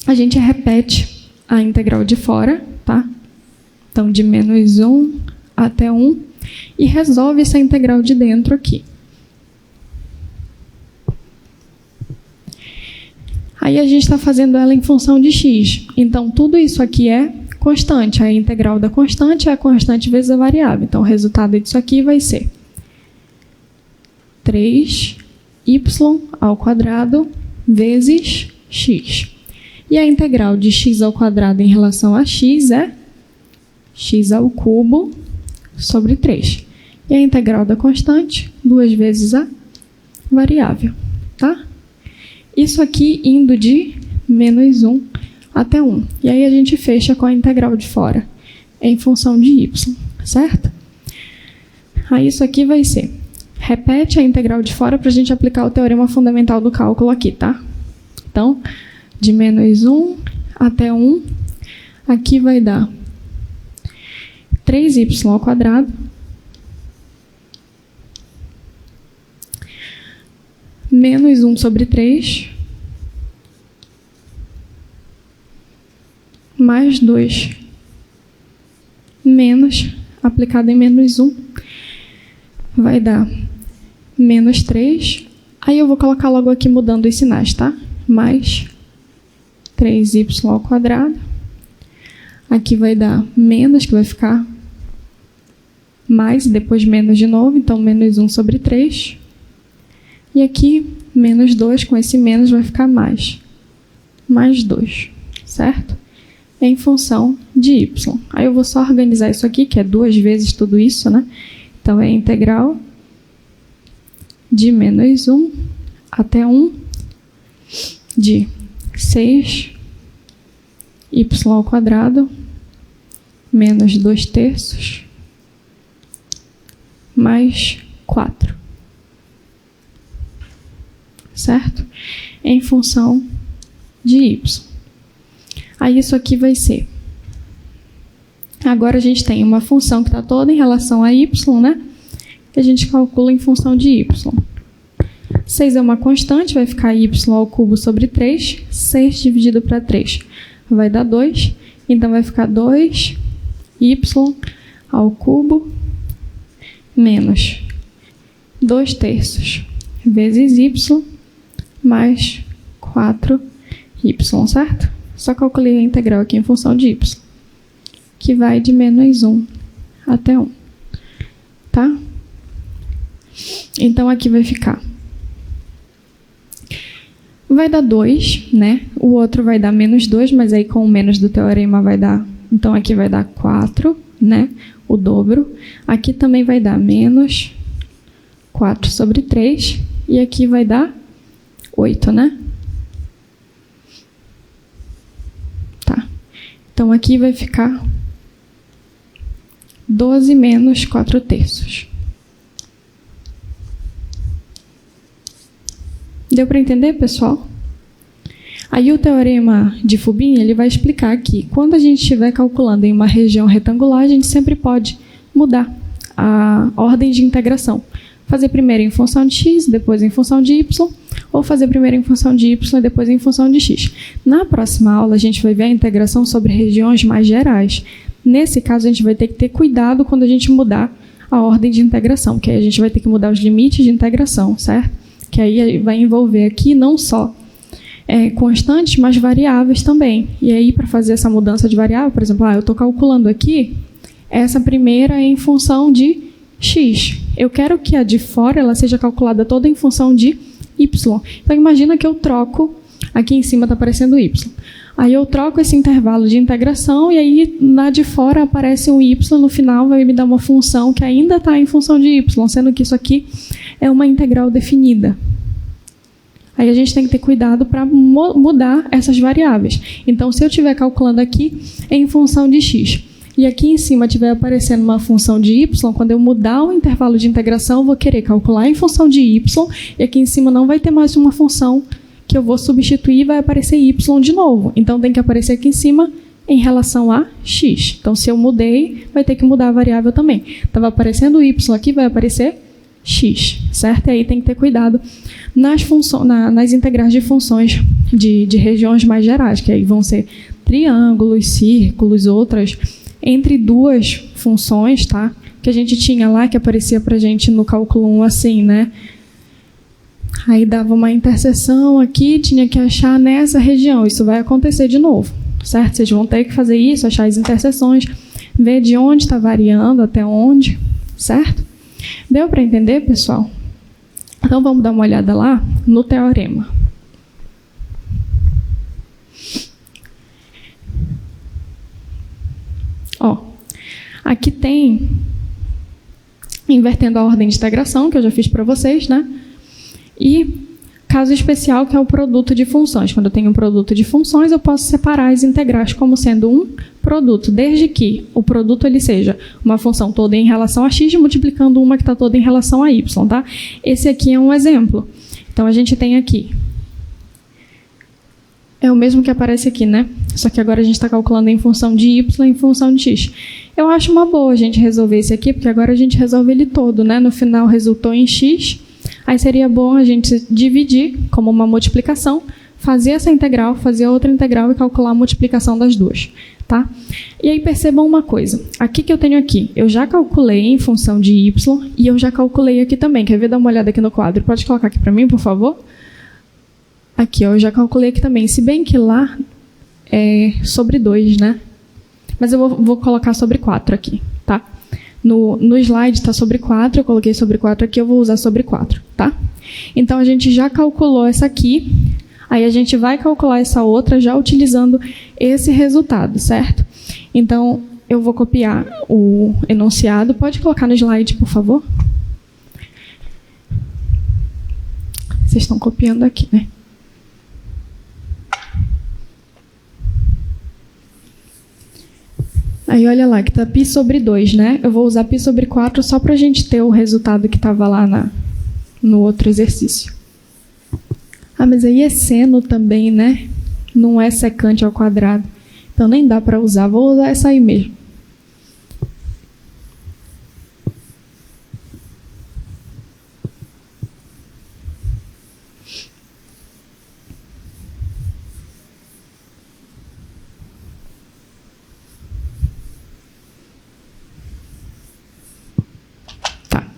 A gente repete a integral de fora, tá? Então, de menos 1 até 1, e resolve essa integral de dentro aqui. Aí, a gente está fazendo ela em função de x. Então, tudo isso aqui é constante. A integral da constante é a constante vezes a variável. Então, o resultado disso aqui vai ser 3y ao quadrado vezes x. E a integral de x ao quadrado em relação a x é x ao cubo sobre 3. E a integral da constante, 2 vezes a variável, tá? Isso aqui indo de menos 1 até 1. E aí a gente fecha com a integral de fora, em função de y, certo? Aí isso aqui vai ser... Repete a integral de fora para a gente aplicar o teorema fundamental do cálculo aqui, tá? Então, de menos 1 até 1, aqui vai dar 3y ao quadrado menos 1 sobre 3 mais 2 menos, aplicado em menos 1, vai dar menos 3. Aí eu vou colocar logo aqui mudando os sinais, tá? Mais 3y ao quadrado. Aqui vai dar menos, que vai ficar mais, depois menos de novo. Então, menos 1 sobre 3. E aqui, menos 2, com esse menos vai ficar mais 2, certo? Em função de y. Aí eu vou só organizar isso aqui, que é 2 vezes tudo isso, né? Então, é a integral de menos 1 até 1 de 6y ao quadrado menos 2/3 mais 4. Certo? Em função de y. Aí isso aqui vai ser... Agora a gente tem uma função que está toda em relação a y, né? Que a gente calcula em função de y. 6 é uma constante, vai ficar y ao cubo sobre 3. 6 dividido para 3 vai dar 2. Então, vai ficar 2y ao cubo menos 2/3 vezes y mais 4y, certo? Só calculei a integral aqui em função de y, que vai de menos 1 até 1, tá? Então, aqui vai ficar... vai dar 2, né? O outro vai dar menos 2, mas aí com o menos do teorema vai dar... Então, aqui vai dar 4, né? O dobro. Aqui também vai dar menos 4 sobre 3. E aqui vai dar 8, né? Tá. Então, aqui vai ficar 12 menos 4/3. Deu para entender, pessoal? Aí o teorema de Fubini, ele vai explicar que quando a gente estiver calculando em uma região retangular, a gente sempre pode mudar a ordem de integração. Fazer primeiro em função de x, depois em função de y, ou fazer primeiro em função de y e depois em função de x. Na próxima aula, a gente vai ver a integração sobre regiões mais gerais. Nesse caso, a gente vai ter que ter cuidado quando a gente mudar a ordem de integração, que aí a gente vai ter que mudar os limites de integração, certo? Que aí vai envolver aqui não só constantes, mas variáveis também. E aí, para fazer essa mudança de variável, por exemplo, eu estou calculando aqui essa primeira em função de x. Eu quero que a de fora ela seja calculada toda em função de y. Então, imagina que eu troco, aqui em cima está aparecendo y. Aí eu troco esse intervalo de integração e aí na de fora aparece um y, no final vai me dar uma função que ainda está em função de y, sendo que isso aqui é uma integral definida. Aí a gente tem que ter cuidado para mudar essas variáveis. Então, se eu estiver calculando aqui em função de x, e aqui em cima estiver aparecendo uma função de y, quando eu mudar o intervalo de integração, eu vou querer calcular em função de y, e aqui em cima não vai ter mais uma função que eu vou substituir e vai aparecer y de novo. Então, tem que aparecer aqui em cima em relação a x. Então, se eu mudei, vai ter que mudar a variável também. Estava aparecendo y aqui, vai aparecer x, certo? E aí tem que ter cuidado nas integrais de funções de regiões mais gerais, que aí vão ser triângulos, círculos, outras, entre duas funções, tá? Que a gente tinha lá, que aparecia para a gente no cálculo 1 assim, né? Aí dava uma interseção aqui, tinha que achar nessa região. Isso vai acontecer de novo, certo? Vocês vão ter que fazer isso, achar as interseções, ver de onde está variando, até onde, certo? Deu para entender, pessoal? Então, vamos dar uma olhada lá no teorema. Ó, aqui tem, invertendo a ordem de integração, que eu já fiz para vocês, né? E caso especial, que é o produto de funções. Quando eu tenho um produto de funções, eu posso separar as integrais como sendo um produto, desde que o produto ele seja uma função toda em relação a x, multiplicando uma que está toda em relação a y, tá? Esse aqui é um exemplo. Então, a gente tem aqui. É o mesmo que aparece aqui, né? Só que agora a gente está calculando em função de y e em função de x. Eu acho uma boa a gente resolver esse aqui, porque agora a gente resolve ele todo, né? No final, resultou em x. Aí seria bom a gente dividir como uma multiplicação, fazer essa integral, fazer outra integral e calcular a multiplicação das duas, tá? E aí percebam uma coisa. Aqui que eu tenho aqui, eu já calculei em função de y e eu já calculei aqui também. Quer ver? Dar uma olhada aqui no quadro. Pode colocar aqui para mim, por favor? Aqui, ó, eu já calculei aqui também. Se bem que lá é sobre 2, né? Mas eu vou colocar sobre 4 aqui, tá? No slide está sobre 4, eu coloquei sobre 4 aqui, eu vou usar sobre 4, tá? Então, a gente já calculou essa aqui, aí a gente vai calcular essa outra já utilizando esse resultado, certo? Então, eu vou copiar o enunciado. Pode colocar no slide, por favor? Vocês estão copiando aqui, né? Aí, olha lá, que está π sobre 2, né? Eu vou usar π sobre 4 só para a gente ter o resultado que estava lá no outro exercício. Ah, mas aí é seno também, né? Não é secante ao quadrado. Então, nem dá para usar. Vou usar essa aí mesmo.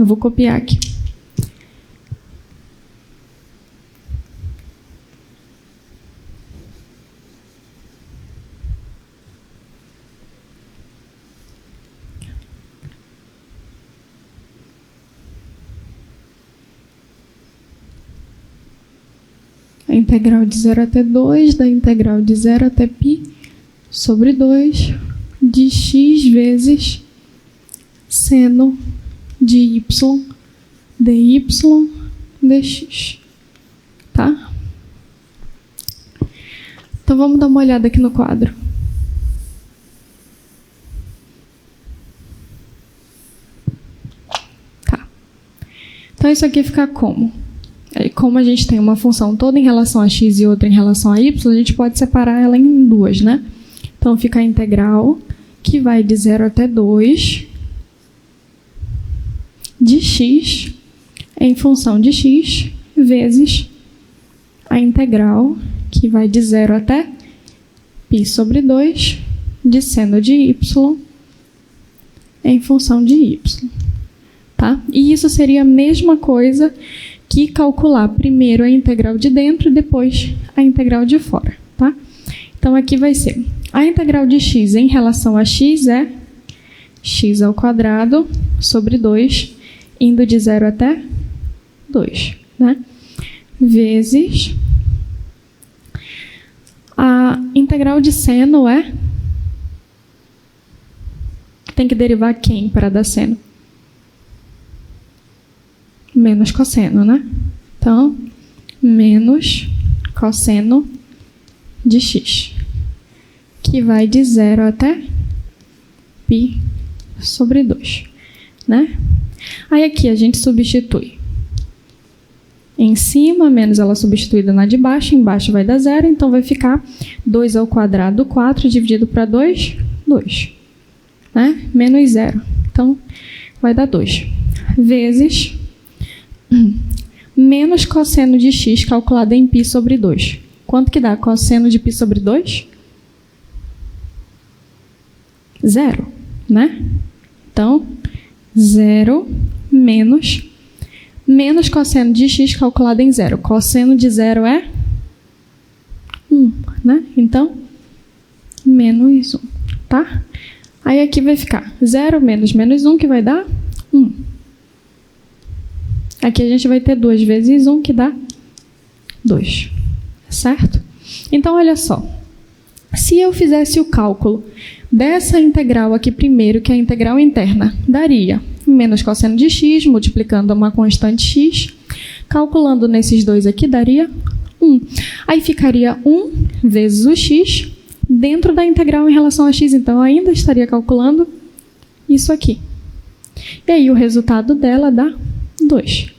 Eu vou copiar aqui. A integral de 0 até 2 da integral de 0 até π sobre 2 de x vezes seno de y dy dx. Tá? Então vamos dar uma olhada aqui no quadro. Tá. Então isso aqui fica como? Como a gente tem uma função toda em relação a x e outra em relação a y, a gente pode separar ela em duas, né? Então fica a integral que vai de 0 até 2 de x em função de x vezes a integral que vai de 0 até π sobre 2 de seno de y em função de y. Tá? E isso seria a mesma coisa que calcular primeiro a integral de dentro e depois a integral de fora. Tá? Então aqui vai ser a integral de x em relação a x é x ao quadrado sobre 2, indo de 0 até 2, né? Vezes a integral de seno é... Tem que derivar quem para dar seno? Menos cosseno, né? Então, menos cosseno de x, que vai de 0 até π sobre 2, né? Aí aqui a gente substitui. Em cima, menos ela substituída na de baixo, embaixo vai dar 0, então vai ficar 2 ao quadrado, 4, dividido para 2, 2, né? Menos 0, então vai dar 2, vezes menos cosseno de x calculado em π sobre 2. Quanto que dá cosseno de π sobre 2? 0, né? Então, 0 menos cosseno de x calculado em 0. Cosseno de 0 é 1, né? Então, menos 1, tá? Aí aqui vai ficar 0 menos menos 1, que vai dar 1. Aqui a gente vai ter 2 vezes 1, que dá 2, certo? Então, olha só. Se eu fizesse o cálculo dessa integral aqui primeiro, que é a integral interna, daria menos cosseno de x, multiplicando uma constante x, calculando nesses dois aqui, daria 1. Aí ficaria 1 vezes o x dentro da integral em relação a x, então eu ainda estaria calculando isso aqui. E aí o resultado dela dá 2.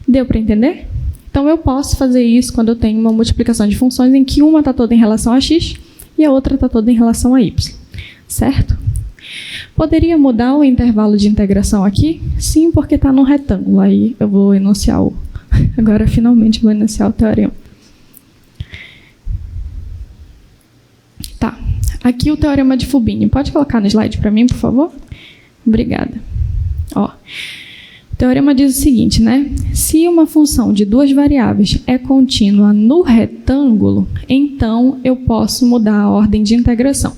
Deu para entender? Então eu posso fazer isso quando eu tenho uma multiplicação de funções em que uma está toda em relação a x e a outra está toda em relação a y. Certo? Poderia mudar o intervalo de integração aqui? Sim, porque está num retângulo. Aí eu vou enunciar o... Agora, finalmente, vou enunciar o teorema. Tá. Aqui o teorema de Fubini. Pode colocar no slide para mim, por favor? Obrigada. Ó, o teorema diz o seguinte, né? Se uma função de duas variáveis é contínua no retângulo, então eu posso mudar a ordem de integração.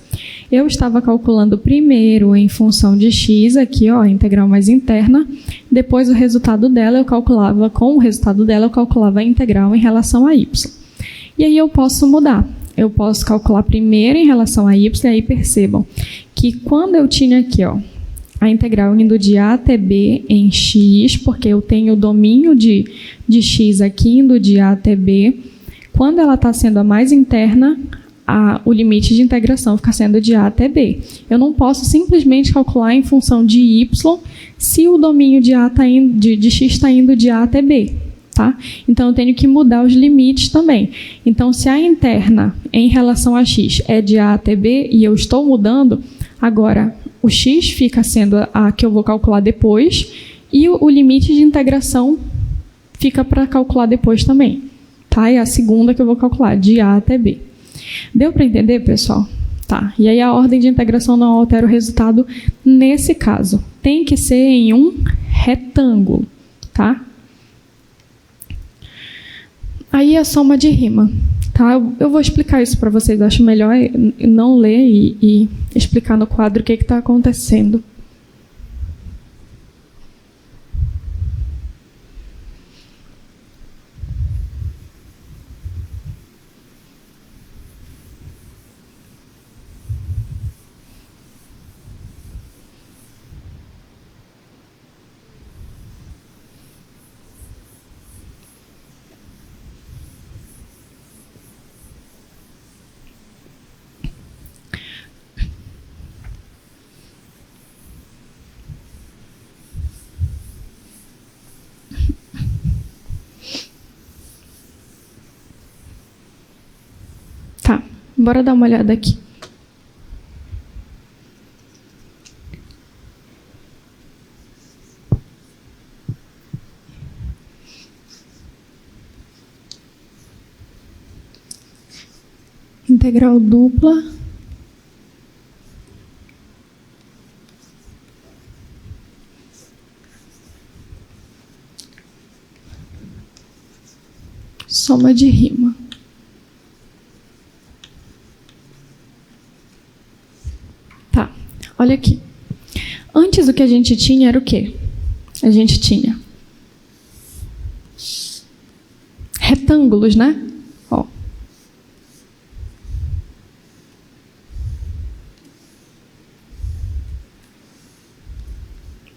Eu estava calculando primeiro em função de x, aqui, ó, a integral mais interna. Depois, o resultado dela, eu calculava, com o resultado dela, eu calculava a integral em relação a y. E aí eu posso mudar. Eu posso calcular primeiro em relação a y, e aí percebam que quando eu tinha aqui, ó, a integral indo de a até b em x, porque eu tenho o domínio de x aqui indo de a até b, quando ela está sendo a mais interna, o limite de integração fica sendo de a até b. Eu não posso simplesmente calcular em função de y se o domínio de, de x está indo de a até b. Tá? Então, eu tenho que mudar os limites também. Então, se a interna em relação a x é de a até b e eu estou mudando, agora o x fica sendo a que eu vou calcular depois e o limite de integração fica para calcular depois também. Tá? É a segunda que eu vou calcular, de a até b. Deu para entender, pessoal? Tá, e aí a ordem de integração não altera o resultado nesse caso. Tem que ser em um retângulo, tá? Aí a soma de rima, tá? Eu vou explicar isso para vocês, acho melhor não ler e explicar no quadro o que está acontecendo. Tá, bora dar uma olhada aqui. Integral dupla. Soma de rima. Tá, olha aqui. Antes o que a gente tinha era o quê? A gente tinha retângulos, né? Ó.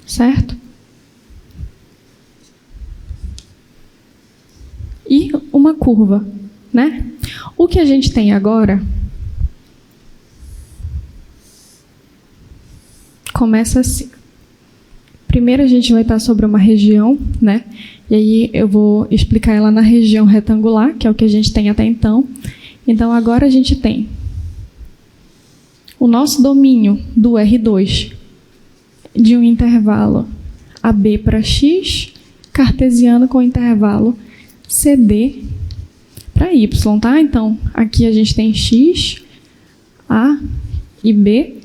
Certo? E uma curva, né? O que a gente tem agora começa assim. Primeiro a gente vai estar sobre uma região, né? E aí eu vou explicar ela na região retangular, que é o que a gente tem até então. Então agora a gente tem o nosso domínio do R2 de um intervalo AB para X, cartesiano com intervalo CD para Y, tá? Então, aqui a gente tem X, A e B.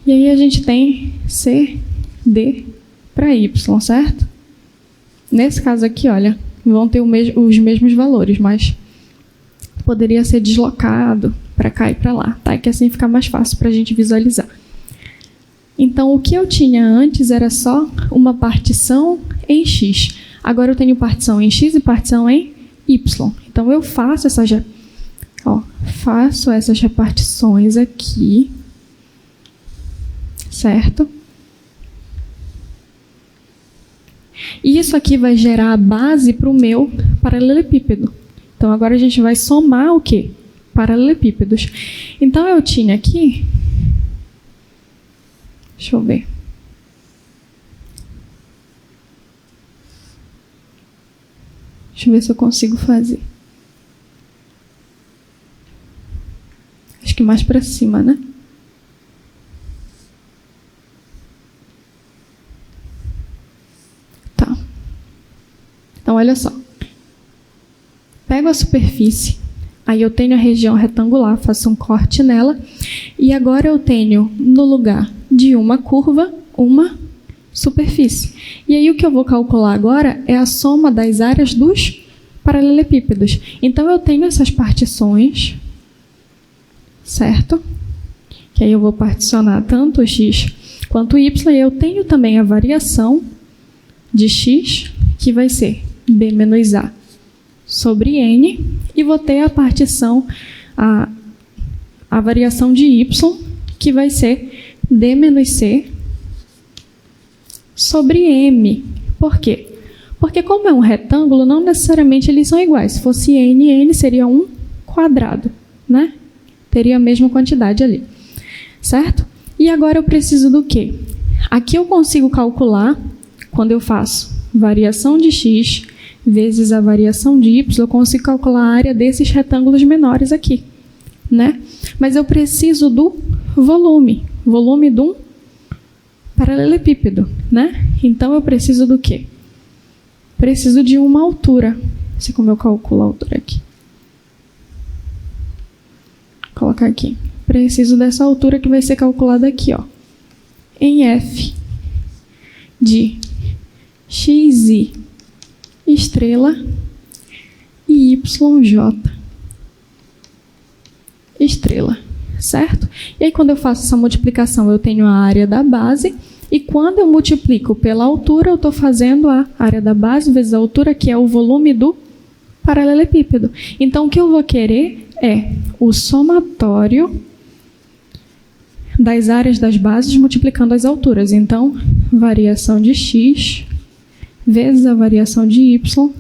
E aí a gente tem C, D para Y, certo? Nesse caso aqui, olha, vão ter os mesmos valores, mas poderia ser deslocado para cá e para lá, tá? Que assim fica mais fácil para a gente visualizar. Então, o que eu tinha antes era só uma partição em X. Agora eu tenho partição em X e partição em Y. Então, eu faço essas repartições aqui, certo? E isso aqui vai gerar a base para o meu paralelepípedo. Então, agora a gente vai somar o quê? Paralelepípedos. Então, eu tinha aqui... Deixa eu ver. Deixa eu ver se eu consigo fazer. Acho que mais para cima, né? Tá. Então, olha só. Pego a superfície, aí eu tenho a região retangular, faço um corte nela, e agora eu tenho, no lugar de uma curva, uma superfície. E aí o que eu vou calcular agora é a soma das áreas dos paralelepípedos. Então, eu tenho essas partições, certo? Que aí eu vou particionar tanto x quanto y, e eu tenho também a variação de x, que vai ser b menos a sobre n, e vou ter a partição, a variação de y, que vai ser d menos c sobre m. Por quê? Porque como é um retângulo, não necessariamente eles são iguais. Se fosse n, n seria um quadrado, né? Teria a mesma quantidade ali, certo? E agora eu preciso do quê? Aqui eu consigo calcular, quando eu faço variação de x vezes a variação de y, eu consigo calcular a área desses retângulos menores aqui, né? Mas eu preciso do volume de um paralelepípedo, né? Então, eu preciso do quê? Preciso de uma altura. Não sei como eu calculo a altura aqui. Vou colocar aqui. preciso dessa altura que vai ser calculada aqui, ó, em f de xi estrela e yj estrela, certo? E aí, quando eu faço essa multiplicação, eu tenho a área da base, e quando eu multiplico pela altura, eu estou fazendo a área da base vezes a altura, que é o volume do paralelepípedo. Então, o que eu vou querer é o somatório das áreas das bases multiplicando as alturas. Então, variação de x vezes a variação de y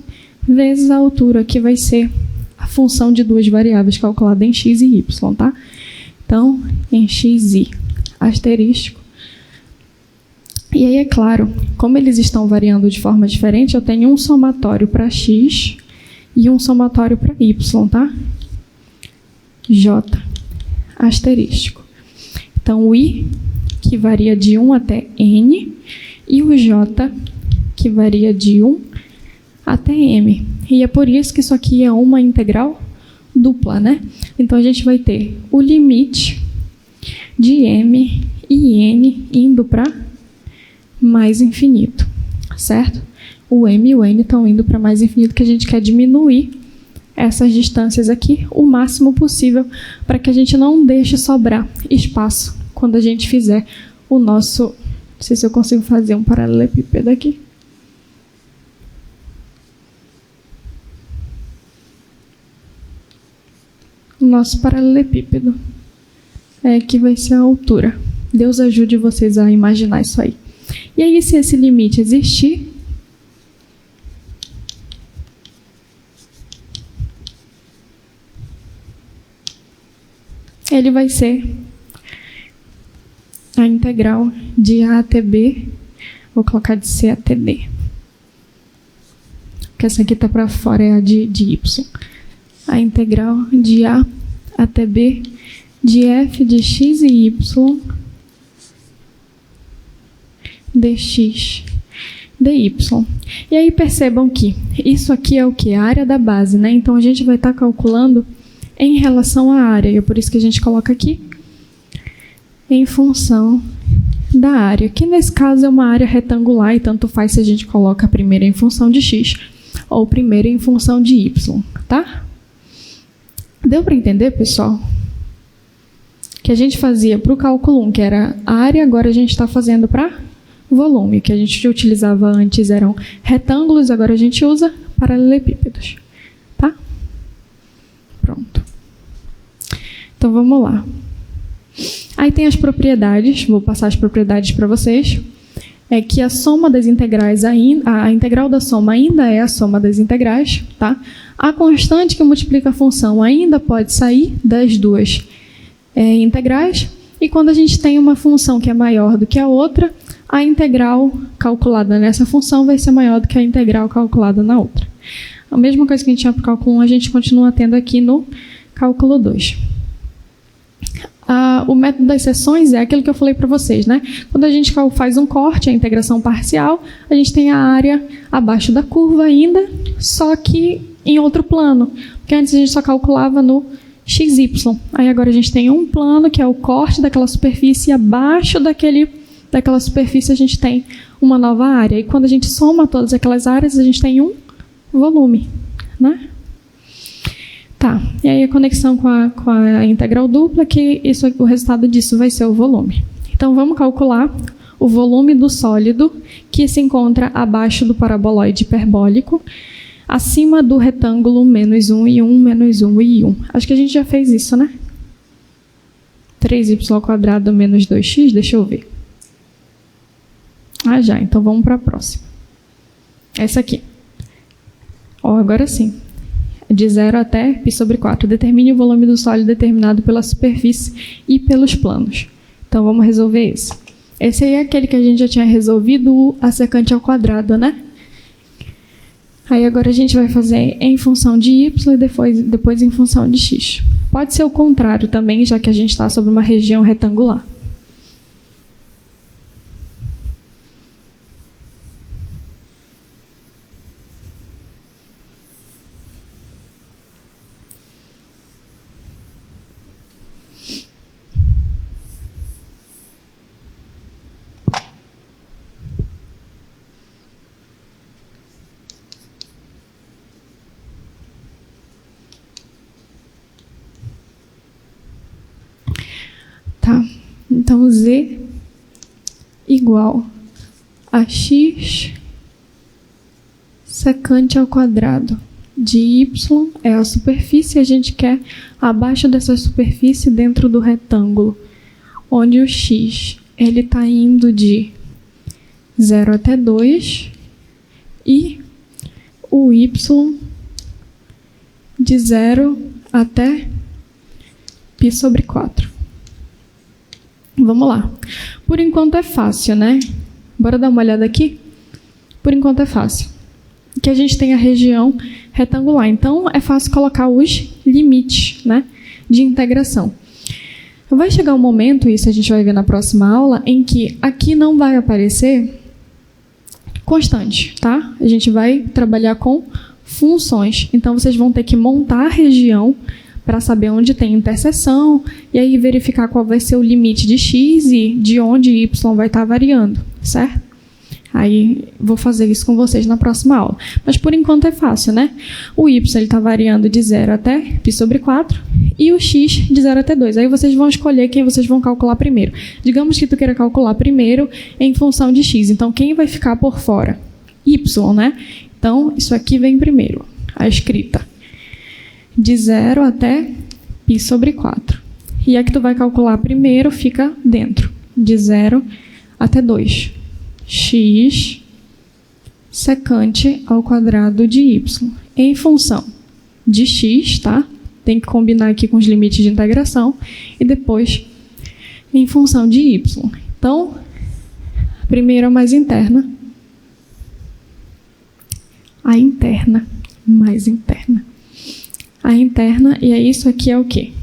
vezes a altura, que vai ser a função de duas variáveis calculada em x e y, tá? Então, em xi asterístico. E aí, é claro, como eles estão variando de forma diferente, eu tenho um somatório para x e um somatório para y, tá? J asterístico. Então, o i, que varia de 1 até n, e o j, que varia de 1 até m. E é por isso que isso aqui é uma integral dupla, né? Então, a gente vai ter o limite de m e n indo para mais infinito, certo? O m e o n estão indo para mais infinito, que a gente quer diminuir essas distâncias aqui o máximo possível, para que a gente não deixe sobrar espaço quando a gente fizer o nosso... Não sei se eu consigo fazer um paralelepípedo aqui. O nosso paralelepípedo é que vai ser a altura. Deus ajude vocês a imaginar isso aí. E aí, se esse limite existir, ele vai ser a integral de a até b, vou colocar de c até d, porque essa aqui está para fora, é a de y. A integral de a até b de f de x e y dx dy. E aí percebam que isso aqui é o que? A área da base, né? Então a gente vai estar calculando em relação à área, e é por isso que a gente coloca aqui em função da área, que nesse caso é uma área retangular, e tanto faz se a gente coloca a primeira em função de x ou primeira em função de y, tá? Deu para entender, pessoal? Que a gente fazia para o cálculo 1, que era área, agora a gente está fazendo para volume. O que a gente utilizava antes eram retângulos, agora a gente usa paralelepípedos, tá? Pronto. Então, vamos lá. Aí tem as propriedades, vou passar as propriedades para vocês. É que a soma das integrais, a integral da soma ainda é a soma das integrais, tá? A constante que multiplica a função ainda pode sair das duas integrais, e quando a gente tem uma função que é maior do que a outra, a integral calculada nessa função vai ser maior do que a integral calculada na outra. A mesma coisa que a gente tinha para o cálculo 1, a gente continua tendo aqui no cálculo 2. O método das seções é aquilo que eu falei para vocês, né? Quando a gente faz um corte, a integração parcial, a gente tem a área abaixo da curva ainda, só que em outro plano, porque antes a gente só calculava no XY. Aí agora a gente tem um plano, que é o corte daquela superfície, e abaixo daquela superfície a gente tem uma nova área. E quando a gente soma todas aquelas áreas, a gente tem um volume, né? Tá, e aí a conexão com a integral dupla, que o resultado disso vai ser o volume. Então, vamos calcular o volume do sólido que se encontra abaixo do paraboloide hiperbólico, acima do retângulo menos 1 e 1, menos 1 e 1. Acho que a gente já fez isso, né? 3y² menos 2x, deixa eu ver. Já, então vamos para a próxima. Essa aqui. Agora sim. De 0 até π/4. Determine o volume do sólido determinado pela superfície e pelos planos. Então, vamos resolver esse. Esse aí é aquele que a gente já tinha resolvido, a secante ao quadrado, né? Aí, agora a gente vai fazer em função de y e depois em função de x. Pode ser o contrário também, já que a gente está sobre uma região retangular. Então, z igual a x secante ao quadrado de y é a superfície, a gente quer abaixo dessa superfície dentro do retângulo, onde o x ele está indo de 0 até 2 e o y de 0 até π sobre 4. Vamos lá. Por enquanto é fácil, né? Bora dar uma olhada aqui? Por enquanto é fácil. Que a gente tem a região retangular. Então, é fácil colocar os limites, né, de integração. Vai chegar um momento, isso a gente vai ver na próxima aula, em que aqui não vai aparecer constante, tá? A gente vai trabalhar com funções. Então, vocês vão ter que montar a região para saber onde tem interseção e aí verificar qual vai ser o limite de x e de onde y vai estar variando, certo? Aí, vou fazer isso com vocês na próxima aula. Mas, por enquanto, é fácil, né? O y está variando de 0 até π sobre 4 e o x de 0 até 2. Aí, vocês vão escolher quem vocês vão calcular primeiro. Digamos que tu queira calcular primeiro em função de x. Então, quem vai ficar por fora? Y, né? Então, isso aqui vem primeiro, a escrita. De 0 até π sobre 4. E a que tu vai calcular primeiro fica dentro. De 0 até 2. X secante ao quadrado de y em função de x, tá? Tem que combinar aqui com os limites de integração e depois em função de y. Então, primeiro a mais interna, a interna, mais interna, a interna, e aí isso aqui é o quê?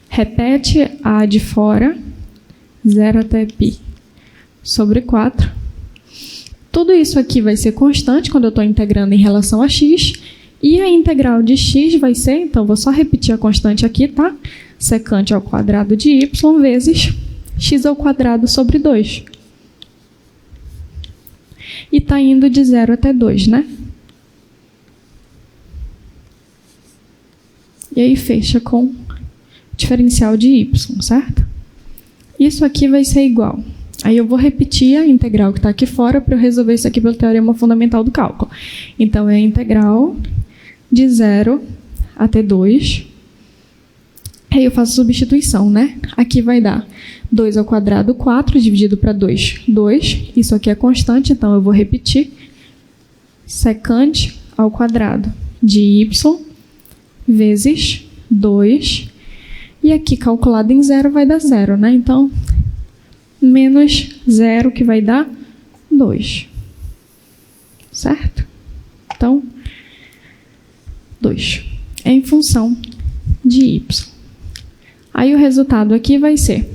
Repete a de fora, 0 até π sobre 4. Tudo isso aqui vai ser constante quando eu estou integrando em relação a x. E a integral de x vai ser, então, vou só repetir a constante aqui, tá? Secante ao quadrado de y vezes x ao quadrado sobre 2. E está indo de 0 até 2, né? E aí fecha com diferencial de y, certo? Isso aqui vai ser igual. Aí eu vou repetir a integral que está aqui fora para eu resolver isso aqui pelo teorema fundamental do cálculo. Então, é a integral de 0 até 2. Aí eu faço substituição, né? Aqui vai dar 2 ao quadrado, 4, dividido para 2, 2. Isso aqui é constante, então eu vou repetir. Secante ao quadrado de y vezes 2. E aqui, calculado em 0, vai dar 0, né? Então, menos 0, que vai dar 2. Certo? Então, 2. É em função de y. Aí, o resultado aqui vai ser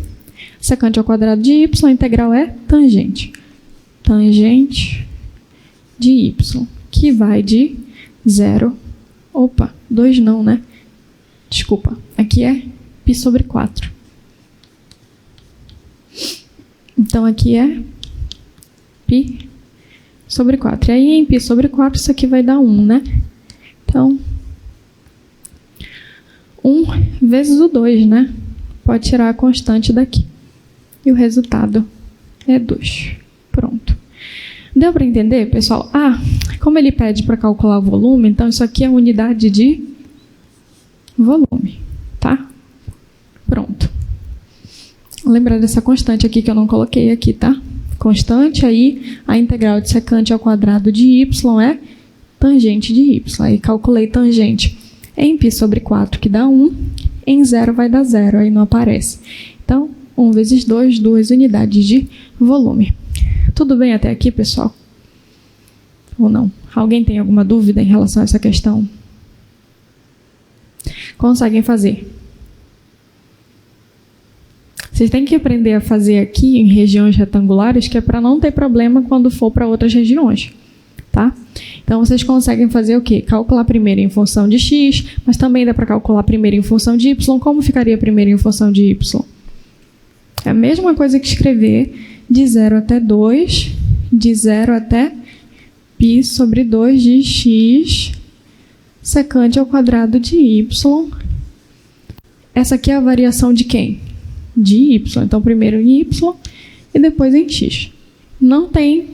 secante ao quadrado de y, a integral é tangente. Tangente de y, que vai de 0... Opa, 2 não, né? Desculpa. Aqui é π sobre 4. Então, aqui é π sobre 4. E aí, em π sobre 4, isso aqui vai dar 1, né? Então, 1 vezes o 2, né? Pode tirar a constante daqui. E o resultado é 2. Pronto. Deu para entender, pessoal? Ah, como ele pede para calcular o volume, então isso aqui é unidade de volume, tá? Pronto. Lembrar dessa constante aqui que eu não coloquei aqui, tá? Constante, aí a integral de secante ao quadrado de y é tangente de y. Aí calculei tangente em π sobre 4, que dá 1. Em 0 vai dar 0, aí não aparece. Então, 1 vezes 2, 2 unidades de volume. Tudo bem até aqui, pessoal? Ou não? Alguém tem alguma dúvida em relação a essa questão? Conseguem fazer? Vocês têm que aprender a fazer aqui em regiões retangulares, que é para não ter problema quando for para outras regiões, tá? Então, vocês conseguem fazer o quê? Calcular primeiro em função de x, mas também dá para calcular primeiro em função de y. Como ficaria primeiro em função de y? É a mesma coisa que escrever de 0 até 2, de 0 até π sobre 2 de x secante ao quadrado de y. Essa aqui é a variação de quem? de y. Então, primeiro em y e depois em x. Não tem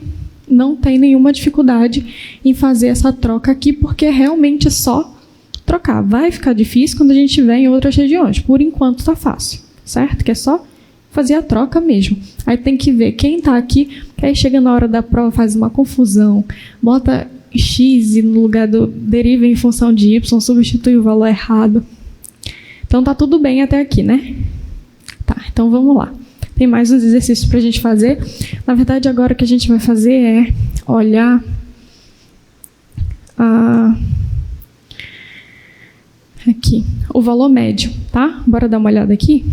nenhuma dificuldade em fazer essa troca aqui, porque é realmente só trocar. Vai ficar difícil quando a gente estiver em outras regiões. Por enquanto está fácil, certo? Que é só fazer a troca mesmo. Aí tem que ver quem está aqui, que aí chega na hora da prova, faz uma confusão, bota x e no lugar do deriva em função de y, substitui o valor errado. Então tá tudo bem até aqui, né? Tá, então vamos lá. Tem mais uns exercícios para a gente fazer. Na verdade, agora o que a gente vai fazer é olhar aqui o valor médio, tá? Bora dar uma olhada aqui?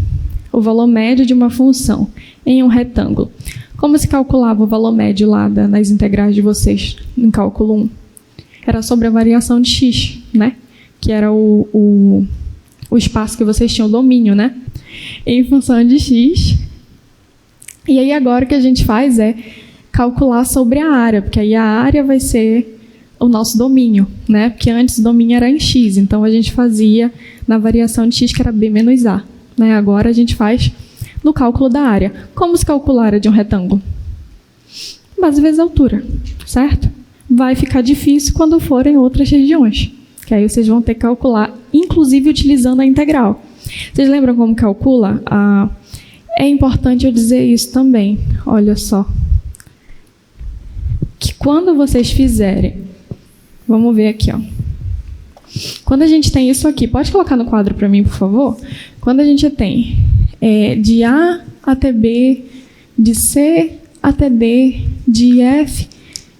O valor médio de uma função em um retângulo. Como se calculava o valor médio lá nas integrais de vocês em cálculo 1? Era sobre a variação de x, né? Que era o espaço que vocês tinham domínio, né? Em função de x. E aí agora o que a gente faz é calcular sobre a área, porque aí a área vai ser o nosso domínio, né? Porque antes o domínio era em x, então a gente fazia na variação de x, que era b menos a. Né? Agora a gente faz no cálculo da área. Como se calcula a área de um retângulo? Base vezes altura, certo? Vai ficar difícil quando forem outras regiões, que aí vocês vão ter que calcular, inclusive utilizando a integral. Vocês lembram como calcula? É importante eu dizer isso também. Olha só. Que quando vocês fizerem... Vamos ver aqui, ó. Quando a gente tem isso aqui... Pode colocar no quadro para mim, por favor? Quando a gente tem de A até B, de C até D, de F,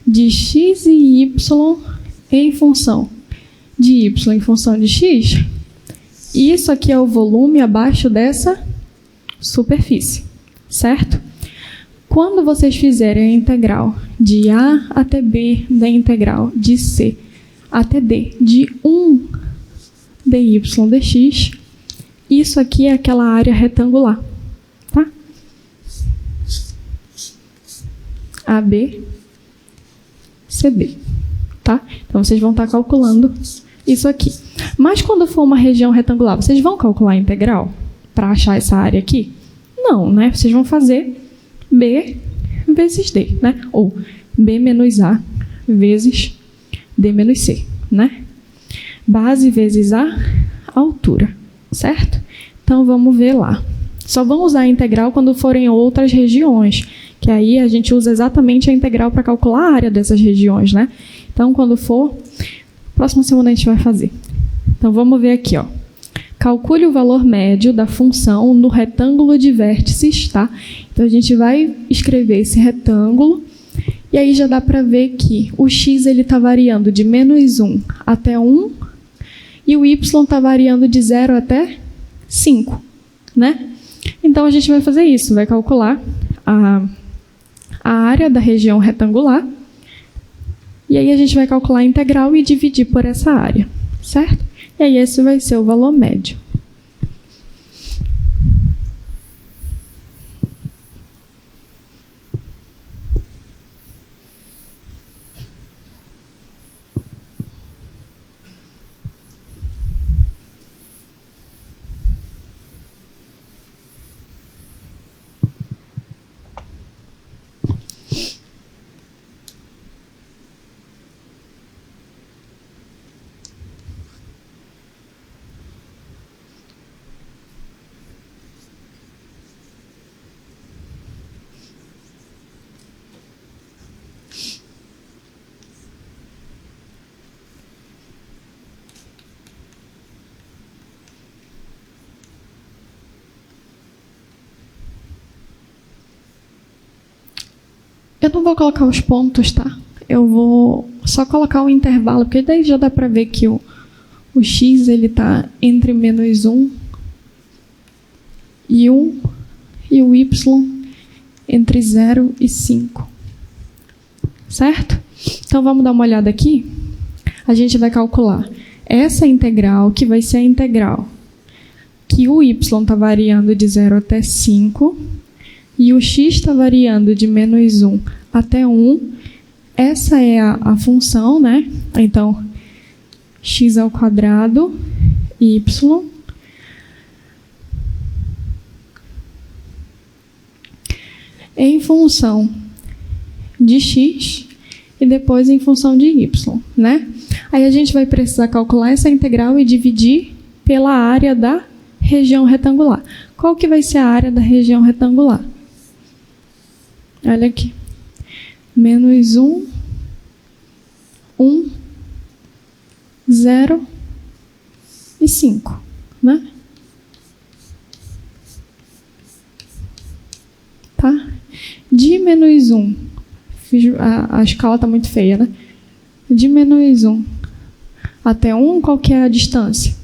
de X e Y em função de Y em função de X, isso aqui é o volume abaixo dessa superfície, certo? Quando vocês fizerem a integral de A até B da integral de C até D de 1 dy dx, isso aqui é aquela área retangular, tá? AB, CB, tá? Então, vocês vão estar calculando isso aqui. Mas quando for uma região retangular, vocês vão calcular a integral para achar essa área aqui? Não, né? Vocês vão fazer B vezes D, né? Ou B menos A vezes D menos C, né? Base vezes a altura, certo? Então, vamos ver lá. Só vamos usar a integral quando forem outras regiões, que aí a gente usa exatamente a integral para calcular a área dessas regiões, né? Então, quando for, próxima semana a gente vai fazer. Então, vamos ver aqui, ó. Calcule o valor médio da função no retângulo de vértices, tá? Então, a gente vai escrever esse retângulo, e aí já dá para ver que o x está variando de menos 1 até 1, e o y está variando de 0 até 5, né? Então, a gente vai fazer isso, vai calcular a área da região retangular, e aí a gente vai calcular a integral e dividir por essa área, certo? E aí esse vai ser o valor médio. Eu não vou colocar os pontos, tá? Eu vou só colocar o intervalo, porque daí já dá para ver que o x está entre menos 1 e 1, e o y entre 0 e 5. Certo? Então, vamos dar uma olhada aqui. A gente vai calcular essa integral, que vai ser a integral que o y está variando de 0 até 5, e o x está variando de menos 1 até 1. Essa é a função, né? Então, x ao quadrado, y, em função de x e depois em função de y, né? Aí a gente vai precisar calcular essa integral e dividir pela área da região retangular. Qual que vai ser a área da região retangular? Olha aqui. Menos 1, 1, 0 e 5, né? Tá? De menos 1, a escala está muito feia, né? De menos 1 até 1, qual que é a distância?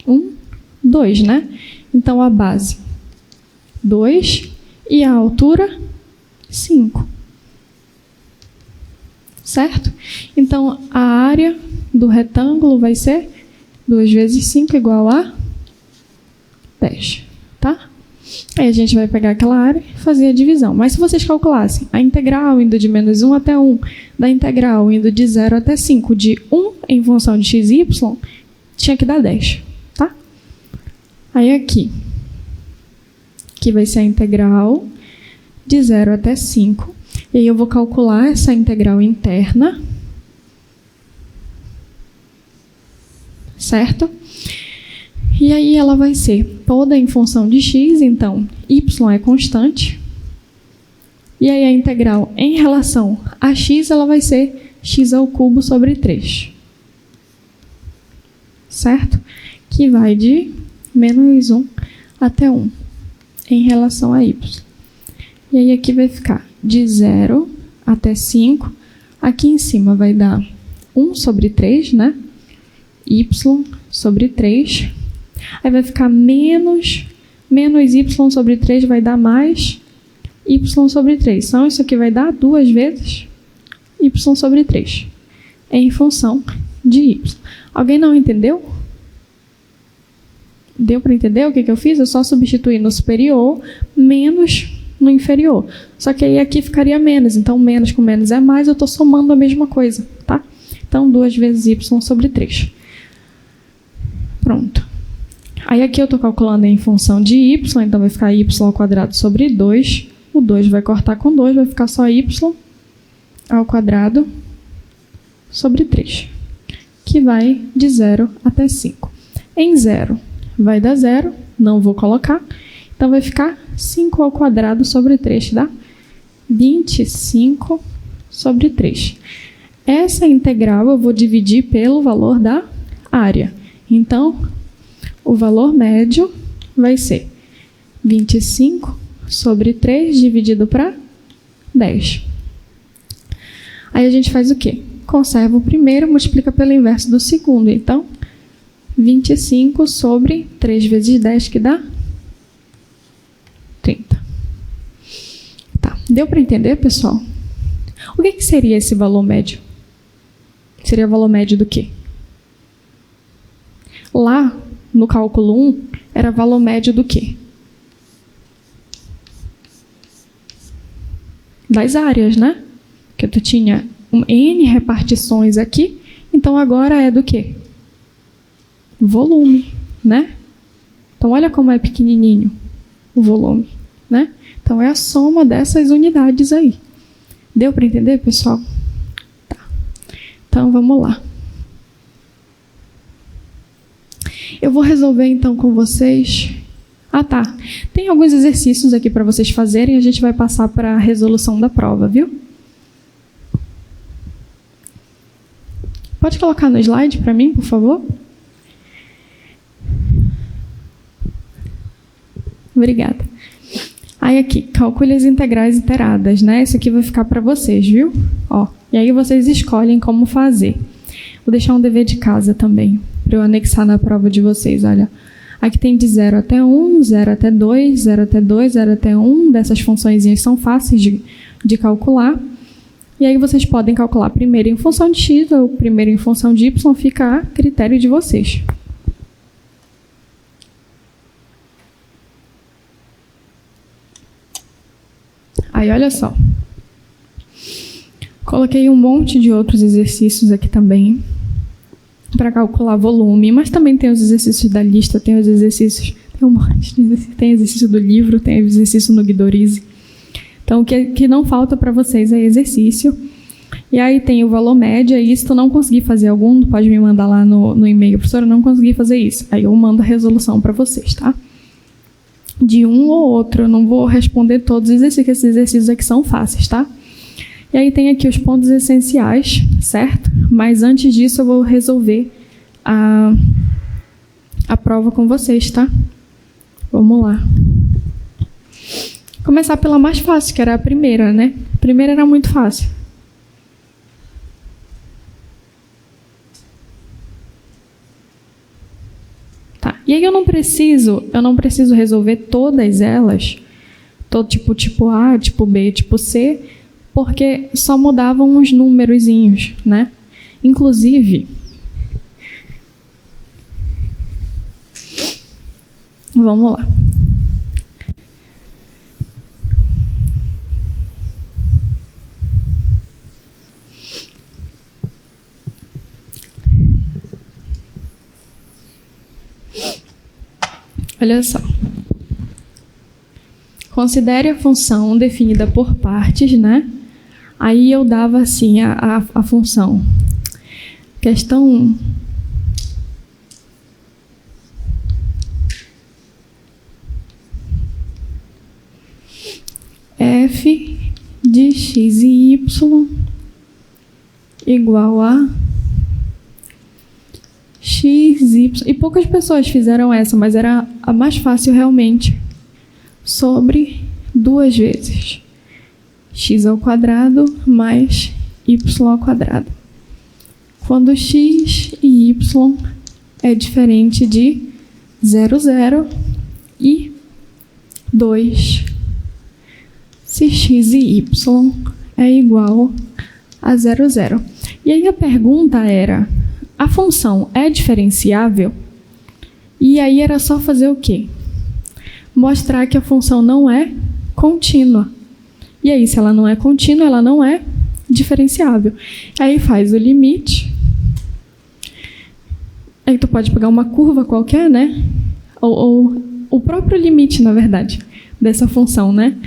1, 2, né? Então, a base, 2, e a altura, 5. Certo? Então, a área do retângulo vai ser 2 vezes 5 igual a 10, tá? Aí a gente vai pegar aquela área e fazer a divisão. Mas se vocês calculassem a integral indo de menos 1 até 1, da integral indo de 0 até 5, de 1 em função de x e y, tinha que dar 10, tá? Aí aqui, que vai ser a integral de 0 até 5. E aí eu vou calcular essa integral interna, certo? E aí ela vai ser toda em função de x, então y é constante. E aí a integral em relação a x, ela vai ser x ao cubo sobre 3. Certo? Que vai de menos 1 até 1 em relação a y. E aí aqui vai ficar de 0 até 5. Aqui em cima vai dar 1 sobre 3, né? Y sobre 3. Aí vai ficar menos y sobre 3 vai dar mais y sobre 3. Então, isso aqui vai dar 2 vezes y sobre 3 em função de y. Alguém não entendeu? Deu para entender o que eu fiz? Eu só substituí no superior menos no inferior. Só que aí aqui ficaria menos. Então, menos com menos é mais. Eu estou somando a mesma coisa, tá? Então, 2 vezes y sobre 3. Pronto. Aí aqui eu estou calculando em função de y. Então, vai ficar y ao quadrado sobre 2. O 2 vai cortar com 2. Vai ficar só y ao quadrado sobre 3. Que vai de 0 até 5. Em 0 vai dar 0. Não vou colocar. Então, vai ficar 5 ao quadrado sobre 3, dá 25 sobre 3. Essa integral eu vou dividir pelo valor da área. Então, o valor médio vai ser 25 sobre 3 dividido para 10. Aí a gente faz o quê? Conserva o primeiro, multiplica pelo inverso do segundo. Então, 25 sobre 3 vezes 10, que dá 30. Tá. Deu para entender, pessoal? O que seria esse valor médio? Seria o valor médio do quê? Lá, no cálculo 1, era valor médio do quê? Das áreas, né? Que tu tinha N repartições aqui, então agora é do quê? Volume, né? Então, olha como é pequenininho o volume, né? Então, é a soma dessas unidades aí. Deu para entender, pessoal? Tá. Então, vamos lá. Eu vou resolver, então, com vocês... Ah, tá. Tem alguns exercícios aqui para vocês fazerem e a gente vai passar para a resolução da prova, viu? Pode colocar no slide para mim, por favor? Obrigada. Aí aqui, calcule as integrais iteradas, né? Isso aqui vai ficar para vocês, viu? Ó, e aí vocês escolhem como fazer. Vou deixar um dever de casa também, para eu anexar na prova de vocês, olha. Aqui tem de 0 até 1, 0 até 2, 0 até 2, 0 até 1. Dessas funçõezinhas são fáceis de calcular. E aí vocês podem calcular primeiro em função de x ou primeiro em função de y, fica a critério de vocês. Aí, olha só. Coloquei um monte de outros exercícios aqui também para calcular volume, mas também tem os exercícios da lista, tem os exercícios, tem um monte de exercício, tem exercício do livro, tem exercício no Guidorize. Então, o que não falta para vocês é exercício. E aí tem o valor médio, e se tu não conseguir fazer algum, tu pode me mandar lá no e-mail, professora, eu não consegui fazer isso. Aí eu mando a resolução para vocês, tá? De um ou outro, eu não vou responder todos os exercícios, que esses exercícios aqui são fáceis, tá? E aí tem aqui os pontos essenciais, certo? Mas antes disso eu vou resolver a prova com vocês, tá? Vamos lá. Começar pela mais fácil, que era a primeira, né? A primeira era muito fácil. Tá. E aí eu não preciso resolver todas elas, todo tipo A, tipo B, tipo C, porque só mudavam uns númerozinhos, né? Inclusive, vamos lá. Olha só. Considere a função definida por partes, né? Aí eu dava assim a função. Questão 1. F de x e y igual a x, y. E poucas pessoas fizeram essa, mas era a mais fácil realmente. Sobre 2 vezes x ao quadrado mais y ao quadrado. Quando x e y é diferente de 0, 0 e 2. Se x e y é igual a 0, 0. E aí a pergunta era, a função é diferenciável? E aí era só fazer o quê? Mostrar que a função não é contínua. E aí, se ela não é contínua, ela não é diferenciável. Aí faz o limite. Aí tu pode pegar uma curva qualquer, né? Ou o próprio limite, na verdade, dessa função, né?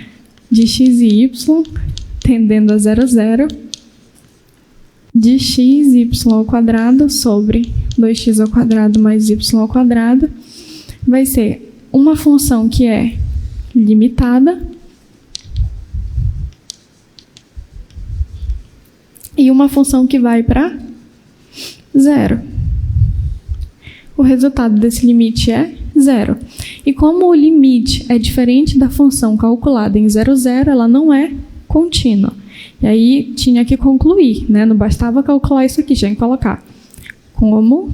De x e y tendendo a 0, 0. De x, y ao quadrado sobre 2x ao quadrado mais y ao quadrado. Vai ser uma função que é limitada e uma função que vai para 0. O resultado desse limite é 0. E como o limite é diferente da função calculada em 0, 0, ela não é contínua. E aí tinha que concluir, né? Não bastava calcular isso aqui, tinha que colocar como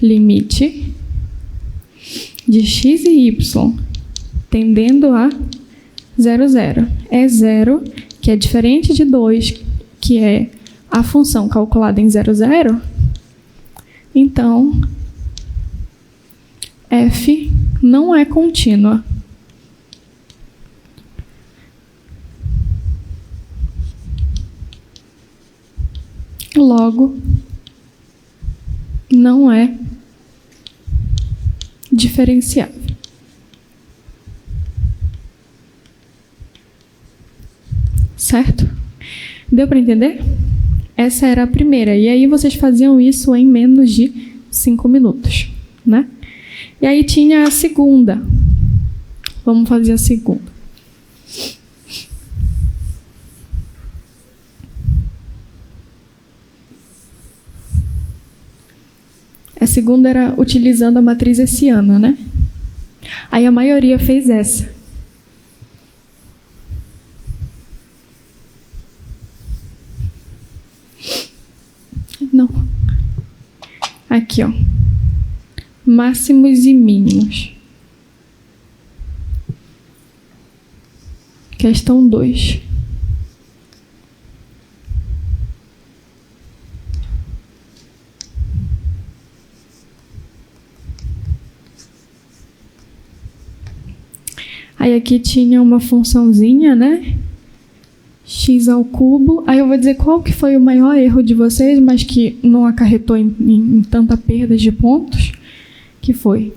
limite de x e y tendendo a 0, 0 é 0, que é diferente de 2, que é a função calculada em 0, 0, então f não é contínua. Logo, não é diferenciável. Certo? Deu para entender? Essa era a primeira. E aí vocês faziam isso em menos de 5 minutos, né? E aí tinha a segunda. Vamos fazer a segunda. A segunda era utilizando a matriz hessiana, né? Aí a maioria fez essa. Não. Aqui, ó. Máximos e mínimos. Questão 2. Aí aqui tinha uma funçãozinha, né? X ao cubo. Aí eu vou dizer qual que foi o maior erro de vocês, mas que não acarretou em tanta perda de pontos, que foi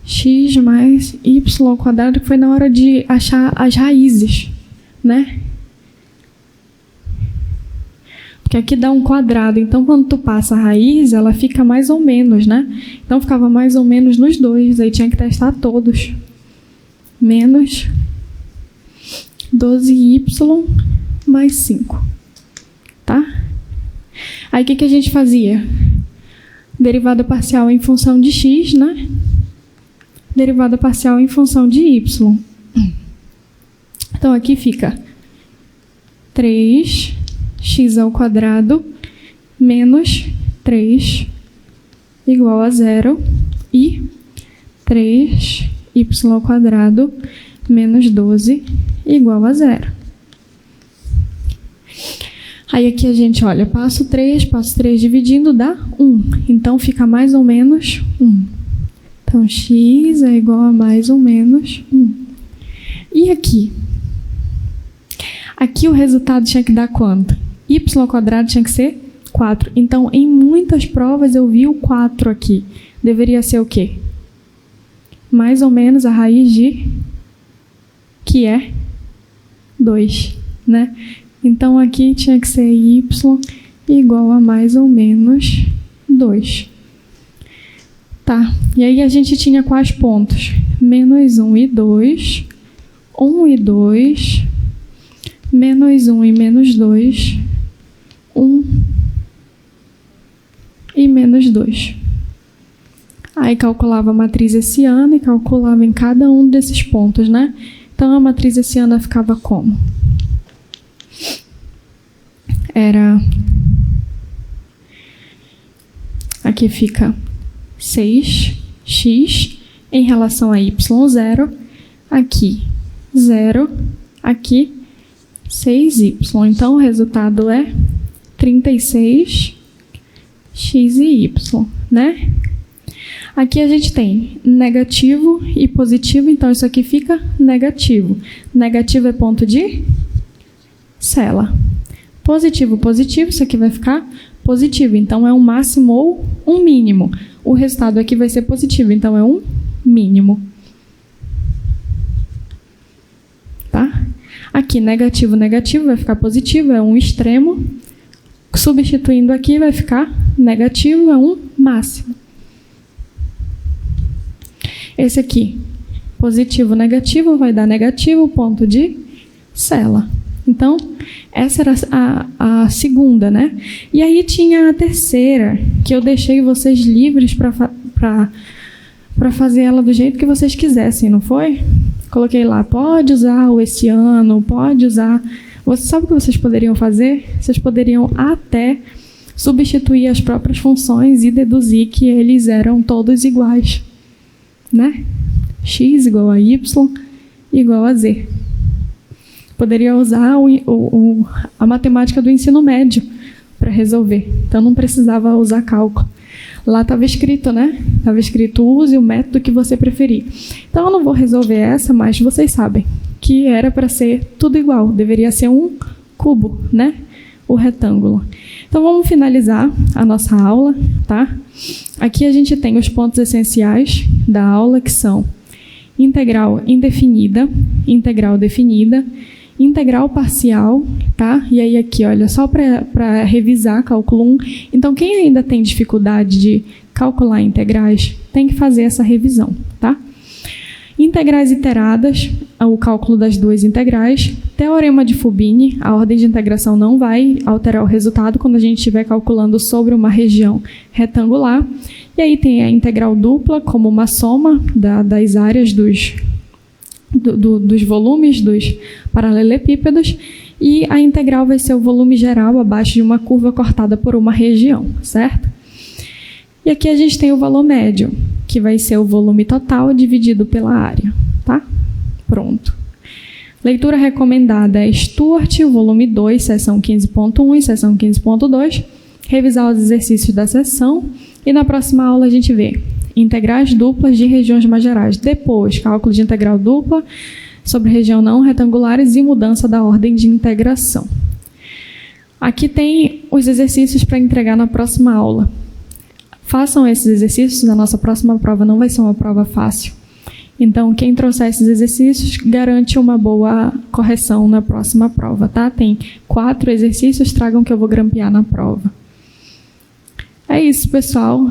x mais y ao quadrado, que foi na hora de achar as raízes, né? Porque aqui dá um quadrado, então quando tu passa a raiz, ela fica mais ou menos, né? Então ficava mais ou menos nos dois, aí tinha que testar todos. Menos 12y mais 5, tá? Aí o que a gente fazia? Derivada parcial em função de x, né? Derivada parcial em função de y. Então aqui fica 3x ao quadrado menos 3 igual a 0 e 3y ao quadrado menos 12 igual a 0. Aí aqui a gente, olha, passo 3 dividindo dá 1. Então fica mais ou menos 1. Então x é igual a mais ou menos 1. E aqui? Aqui o resultado tinha que dar quanto? Y ao quadrado tinha que ser 4. Então, em muitas provas eu vi o 4 aqui. Deveria ser o quê? Mais ou menos a raiz de... que é 2, né? Então, aqui tinha que ser y igual a mais ou menos 2. Tá, e aí a gente tinha quais pontos? Menos 1 e 2, 1 e 2, menos 1 e menos 2, 1 e menos 2. Aí calculava a matriz hessiana e calculava em cada um desses pontos, né? Então, a matriz hessiana ficava como? Era... Aqui fica 6x em relação a y0. Aqui, 0. Aqui, 6y. Então, o resultado é 36x e y, né? Aqui a gente tem negativo e positivo, então isso aqui fica negativo. Negativo é ponto de sela. Positivo, positivo, isso aqui vai ficar positivo. Então é um máximo ou um mínimo. O resultado aqui vai ser positivo, então é um mínimo. Tá? Aqui negativo, negativo, vai ficar positivo, é um extremo. Substituindo aqui vai ficar negativo, é um máximo. Esse aqui, positivo, negativo, vai dar negativo, ponto de sela. Então, essa era a segunda, né? E aí tinha a terceira, que eu deixei vocês livres para fazer ela do jeito que vocês quisessem, não foi? Coloquei lá, pode usar o hessiano, pode usar... Você sabe o que vocês poderiam fazer? Vocês poderiam até substituir as próprias funções e deduzir que eles eram todos iguais, né? X igual a Y igual a Z. Poderia usar a matemática do ensino médio para resolver. Então, não precisava usar cálculo. Lá estava escrito, né? Estava escrito, use o método que você preferir. Então, eu não vou resolver essa, mas vocês sabem que era para ser tudo igual. Deveria ser um cubo, né? O retângulo. Então, vamos finalizar a nossa aula, tá? Aqui a gente tem os pontos essenciais da aula, que são integral indefinida, integral definida, integral parcial, tá? E aí aqui, olha, só para revisar, cálculo 1. Então, quem ainda tem dificuldade de calcular integrais, tem que fazer essa revisão, tá? Integrais iteradas, o cálculo das duas integrais. Teorema de Fubini, a ordem de integração não vai alterar o resultado quando a gente estiver calculando sobre uma região retangular. E aí tem a integral dupla, como uma soma das áreas dos volumes dos paralelepípedos. E a integral vai ser o volume geral abaixo de uma curva cortada por uma região, certo? E aqui a gente tem o valor médio, que vai ser o volume total dividido pela área, tá? Pronto. Leitura recomendada é Stuart, volume 2, seção 15.1 e seção 15.2. Revisar os exercícios da seção. E na próxima aula a gente vê integrais duplas de regiões mais gerais. Depois, cálculo de integral dupla sobre região não retangulares e mudança da ordem de integração. Aqui tem os exercícios para entregar na próxima aula. Façam esses exercícios, a nossa próxima prova não vai ser uma prova fácil. Então, quem trouxer esses exercícios garante uma boa correção na próxima prova, tá? Tem 4 exercícios, tragam que eu vou grampear na prova. É isso, pessoal.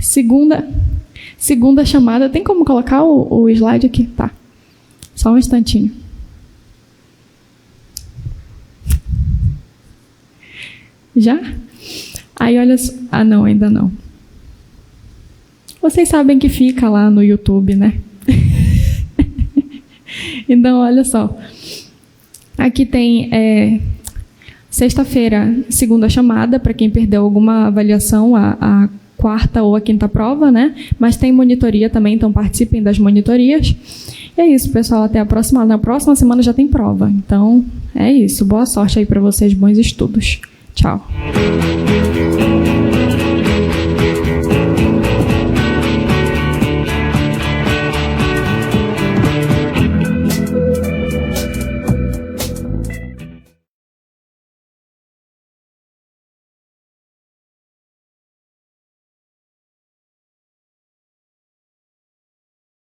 Segunda chamada. Tem como colocar o slide aqui? Tá. Só um instantinho. Já? Aí, olha só. Ah, não, ainda não. Vocês sabem que fica lá no YouTube, né? Então, olha só. Aqui tem sexta-feira, segunda chamada, para quem perdeu alguma avaliação, a quarta ou a quinta prova, né? Mas tem monitoria também, então participem das monitorias. E é isso, pessoal. Até a próxima. Na próxima semana já tem prova. Então, é isso. Boa sorte aí para vocês, bons estudos. Tchau.